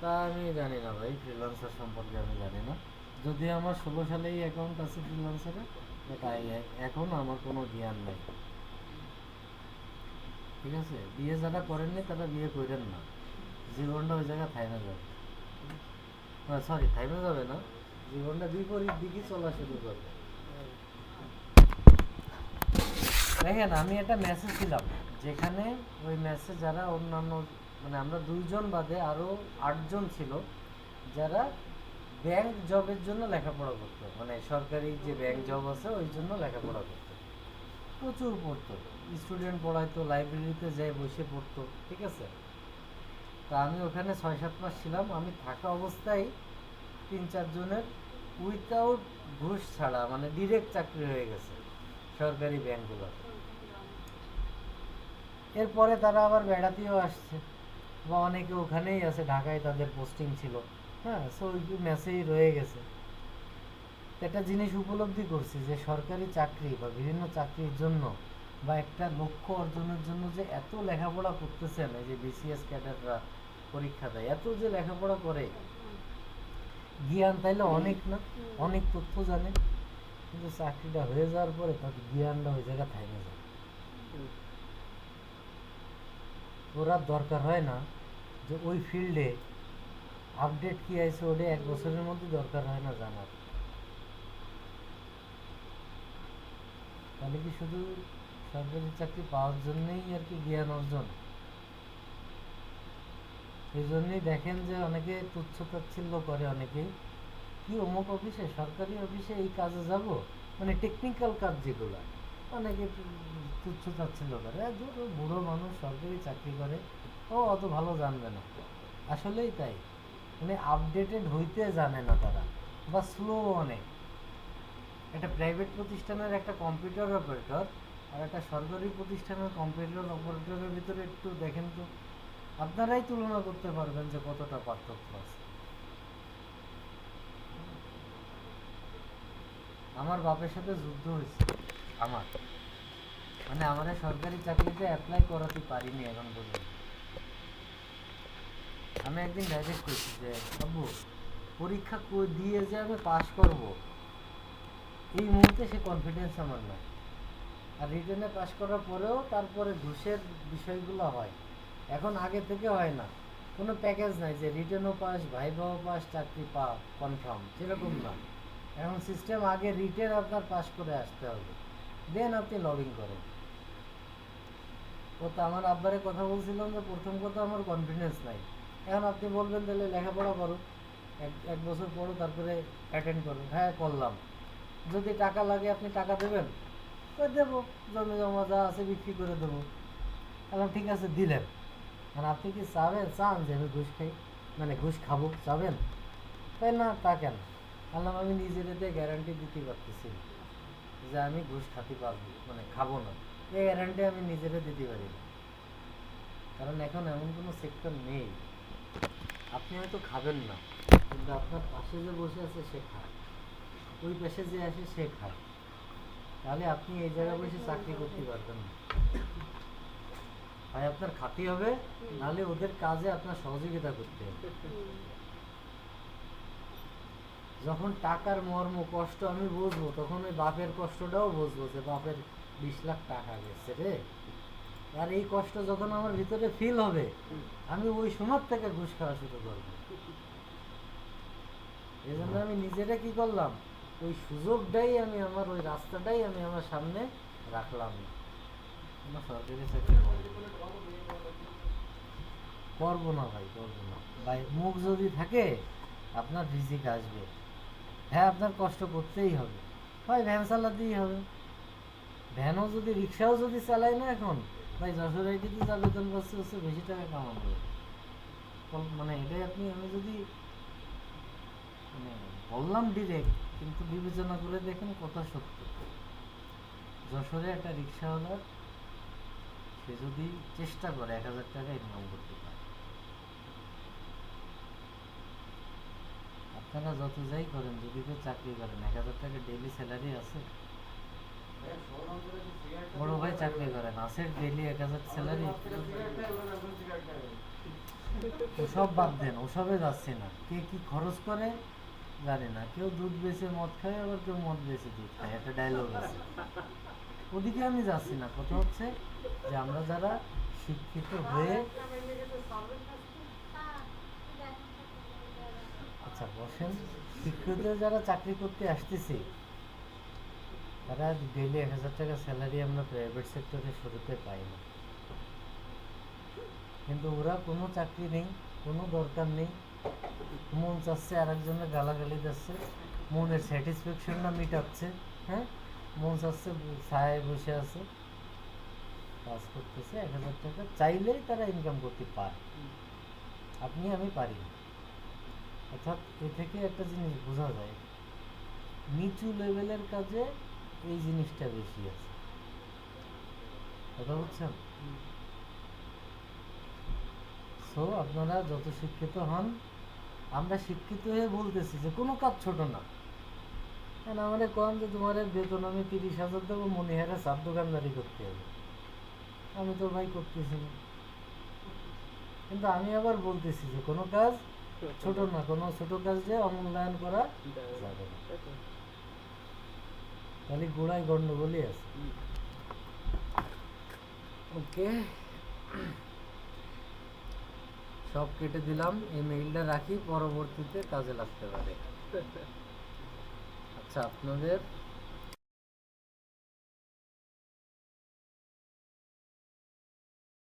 তা আমি জানি না ভাই, ফ্রিল্যান্সার সম্পর্কে আমি জানি না, যদি আমার 16 সালেই অ্যাকাউন্ট আছে ফ্রিল্যান্সারে, তাই এখন আমার কোনো জ্ঞান নাই, ঠিক আছে। বিয়ে যারা করেননি তারা বিয়ে করেন না, জীবনটা ওই জায়গায় থাইমে যাবে, সরি থাইমে যাবে না, জীবনটা বিপরীত দিকে চলা শুরু করবে। দেখেন আমি একটা মেসেজ দিলাম, যেখানে ওই মেসেজ যারা অন্যান্য, মানে আমরা 2 জন বাদে আরও 8 জন ছিল, যারা ব্যাংক জবের জন্য লেখাপড়া করতো, মানে সরকারি যে ব্যাংক জব আছে ওই জন্য লেখাপড়া করতো। প্রচুর পড়তো, স্টুডেন্ট পড়াইতো, লাইব্রেরিতে যেয়ে বসে পড়তো, ঠিক আছে। তা আমি ওখানে 6-7 মাস ছিলাম। আমি থাকা অবস্থায় 3-4 জনের উইথাউট ঘুষ ছাড়া মানে ডিরেক্ট চাকরি হয়ে গেছে সরকারি ব্যাংকগুলোতে। এরপরে তারা আবার বেড়াতেও আসছে, বা অনেকে ওখানেই আছে, ঢাকায় তাদের পোস্টিং ছিল, হ্যাঁ, সো ওই মেসেই রয়ে গেছে। তো একটা জিনিস উপলব্ধি করছি যে সরকারি চাকরি বা বিভিন্ন চাকরির জন্য বা একটা লক্ষ্য অর্জনের জন্য যে এত লেখাপড়া করতেছেন, এই যে বিসিএস ক্যাডাররা পরীক্ষা দেয়, এত যে লেখাপড়া করে, জ্ঞান তাইলে অনেক না, অনেক তথ্য জানে, কিন্তু চাকরিটা হয়ে যাওয়ার পরে তাদের জ্ঞানটা ওই জায়গায় থাইমে যায়। ওরা দরকার হয় না যে ওই ফিল্ডে আপডেট কি আছে ওটা 1 বছরের মধ্যে দরকার হয় না জানার। তাহলে কি শুধু সরকারি চাকরি পাওয়ার জন্যই আর কি জ্ঞান অর্জন? এই জন্যই দেখেন যে অনেকে তুচ্ছ তাচ্ছিল্য করে, অনেকে কি অমুক অফিসে, সরকারি অফিসে এই কাজে যাব, মানে টেকনিক্যাল কাজ যেগুলো, অনেকে তুচ্ছ তাচ্ছিল্য করে, বুড়ো মানুষ সরকারি চাকরি করে, ও অত ভালো জানবে না। আসলেই তাই, মানে আপডেটেড হইতে জানে না তারা, বা স্লো অনেক। একটা প্রাইভেট প্রতিষ্ঠানের একটা কম্পিউটার অপারেটর আর একটা সরকারি প্রতিষ্ঠানের কম্পিউটার অপারেটরের ভিতরে একটু দেখেন তো, আপনারাই তুলনা করতে পারবেন যে কতটা পার্থক্য আছে। আমার বাপের সাথে যুদ্ধ হয়েছে, আমার মানে আমাদের সরকারি চাকরিতে অ্যাপ্লাই করাতে পারিনি এখন পর্যন্ত। আমি একদিন ডাইরেক্ট করছি যে বাবু, পরীক্ষা দিয়ে যে আমি পাস করব, এই মুহূর্তে সে কনফিডেন্স আমার নয়। আর রিটেনে পাস করার পরেও তারপরে ঘুষের বিষয়গুলো হয়, এখন আগে থেকে হয় না, কোনো প্যাকেজ নাই যে রিটেনও পাস, ভাইভাও পাস, চাকরি কনফার্ম, সেরকম না। এখন সিস্টেম আগে রিটেন আপনার পাস করে আসতে হবে, দেন আপনি লগইন করেন। ও তো আমার আব্বারে কথা বলছিলাম যে প্রথম কথা আমার কনফিডেন্স নাই। এখন আপনি বলবেন তাহলে লেখাপড়া করো, এক বছর পড়ো, তারপরে অ্যাটেন্ড করো। হ্যাঁ করলাম, যদি টাকা লাগে আপনি টাকা দেবেন, দেবো, জমি জমা যা আছে বিক্রি করে দেবো। এখন ঠিক আছে দিলেন, আর আপনি কি চান যে আমি ঘুষ খাই, মানে ঘুষ খাবো চাবেন? তাই না, তা কেন? বললাম আমি নিজের এতে গ্যারান্টি দিতে পারতেছি না যে আমি ঘুষ খাতে পারবো, মানে খাবো না, এই গ্যারান্টি আমি নিজেরে দিতে পারি না। কারণ এখন এমন কোনো সেক্টর নেই, আপনি হয়তো খাবেন না, কিন্তু আপনার পাশে যে বসে আছে সে খায়, ওই পাশে যে আসে সে খায়, তাহলে আপনি এই জায়গায় বসে চাকরি করতে পারবেন না। হয় আপনার খাতে হবে, নাহলে ওদের কাজে আপনার সহযোগিতা করতে হবে। যখন টাকার মর্ম কষ্ট আমি বুঝবো, তখন ওই বাপের কষ্টটাও বুঝবো যে বাপের 20 লাখ টাকা গেছে রে। আর এই কষ্ট যখন আমার ভিতরে ফিল হবে, আমি ওই সময় থেকে ঘুষ খাওয়া শুরু করবো। এই জন্য আমি নিজেরা কি করলাম, ওই সুযোগটাই আমি আমার, ওই রাস্তাটাই আমি আমার সামনে রাখলাম না। আমার সরকারি চাকরি করবো না ভাই, করবো না ভাই। মুখ যদি থাকে আপনার রিজিক আসবে, হ্যাঁ আপনার কষ্ট করতেই হবে, হয় ভ্যান চালাতেই হবে। ভ্যানও যদি, রিক্সাও যদি চালাই না এখন ভাই, যশোর আইটিতে যা বেতন পাচ্ছে হচ্ছে বেশি টাকা কামানো যাবে। মানে এটাই আমি যদি মানে বললাম ডিরেক্ট, কিন্তু বিবেচনা করে দেখেন কথা সত্য। যশোরে একটা রিক্সাওয়ালার, সে যদি চেষ্টা করে 1000 টাকা ইনকাম করতে পারে। আপনারা যত যাই করেন, যদি কেউ চাকরি করেন, 1000 টাকা ডেইলি স্যালারি আছে? বড় ভাই চাকরি করেন, আছে ডেইলি 1000 স্যালারি? ওসব বাদ দেন, ওসবে যাচ্ছি না। কে কি খরচ করে জানি না, কেউ দুধ বেচে মদ খায়, আবার কেউ মদ বেচে দুধ খায়, একটা ডায়লগ আছে, ওদিকে আমি যাচ্ছি না। কথা হচ্ছে যে আমরা যারা শিক্ষিত হয়ে, আচ্ছা বসেন, শিক্ষিত যারা চাকরি করতে আসতেছি, তারা ডেইলি 1000 টাকা স্যালারি আমরা প্রাইভেট সেক্টরে শুরুতে পাই না। কিন্তু ওরা কোনো চাকরি নেই, কোনো দরকার নেই, মন চাচ্ছে আর একজনের গালাগালি যাচ্ছে, মনের স্যাটিসফ্যাকশনটা মিটাচ্ছে, হ্যাঁ, মন চাচ্ছে ছায় বসে আছে, কাজ করতেছে, 1,000 টাকা চাইলেই তারা ইনকাম করতে পারে, আপনি আমি পারি না। অর্থাৎ এ থেকে একটা জিনিস বোঝা যায়, নিচু লেভেলের কাজে এই জিনিসটা বেশি আছে। কথা বুঝছেন? সো আপনারা যত শিক্ষিত হন, আমরা শিক্ষিত হয়ে বলতেছি যে কোনো কাজ ছোট না। কেন আমাদের কম যে তোমার বেতন আমি 30,000 দেবো, মনিহারে চার দোকানদারি করতে হবে, আমি তো ভাই করতেছি না। কিন্তু আমি আবার বলতেছি যে কোনো কাজ ছোট না, কোনো ছোট কাজ যে অমূল্যায়ন করা যাবে না। খালি গোড়ায় গন্ডগোলই আছে। ওকে, সব কেটে দিলাম, এই মেইলটা রাখি, পরবর্তীতে কাজে লাগতে পারে। আচ্ছা, আপনাদের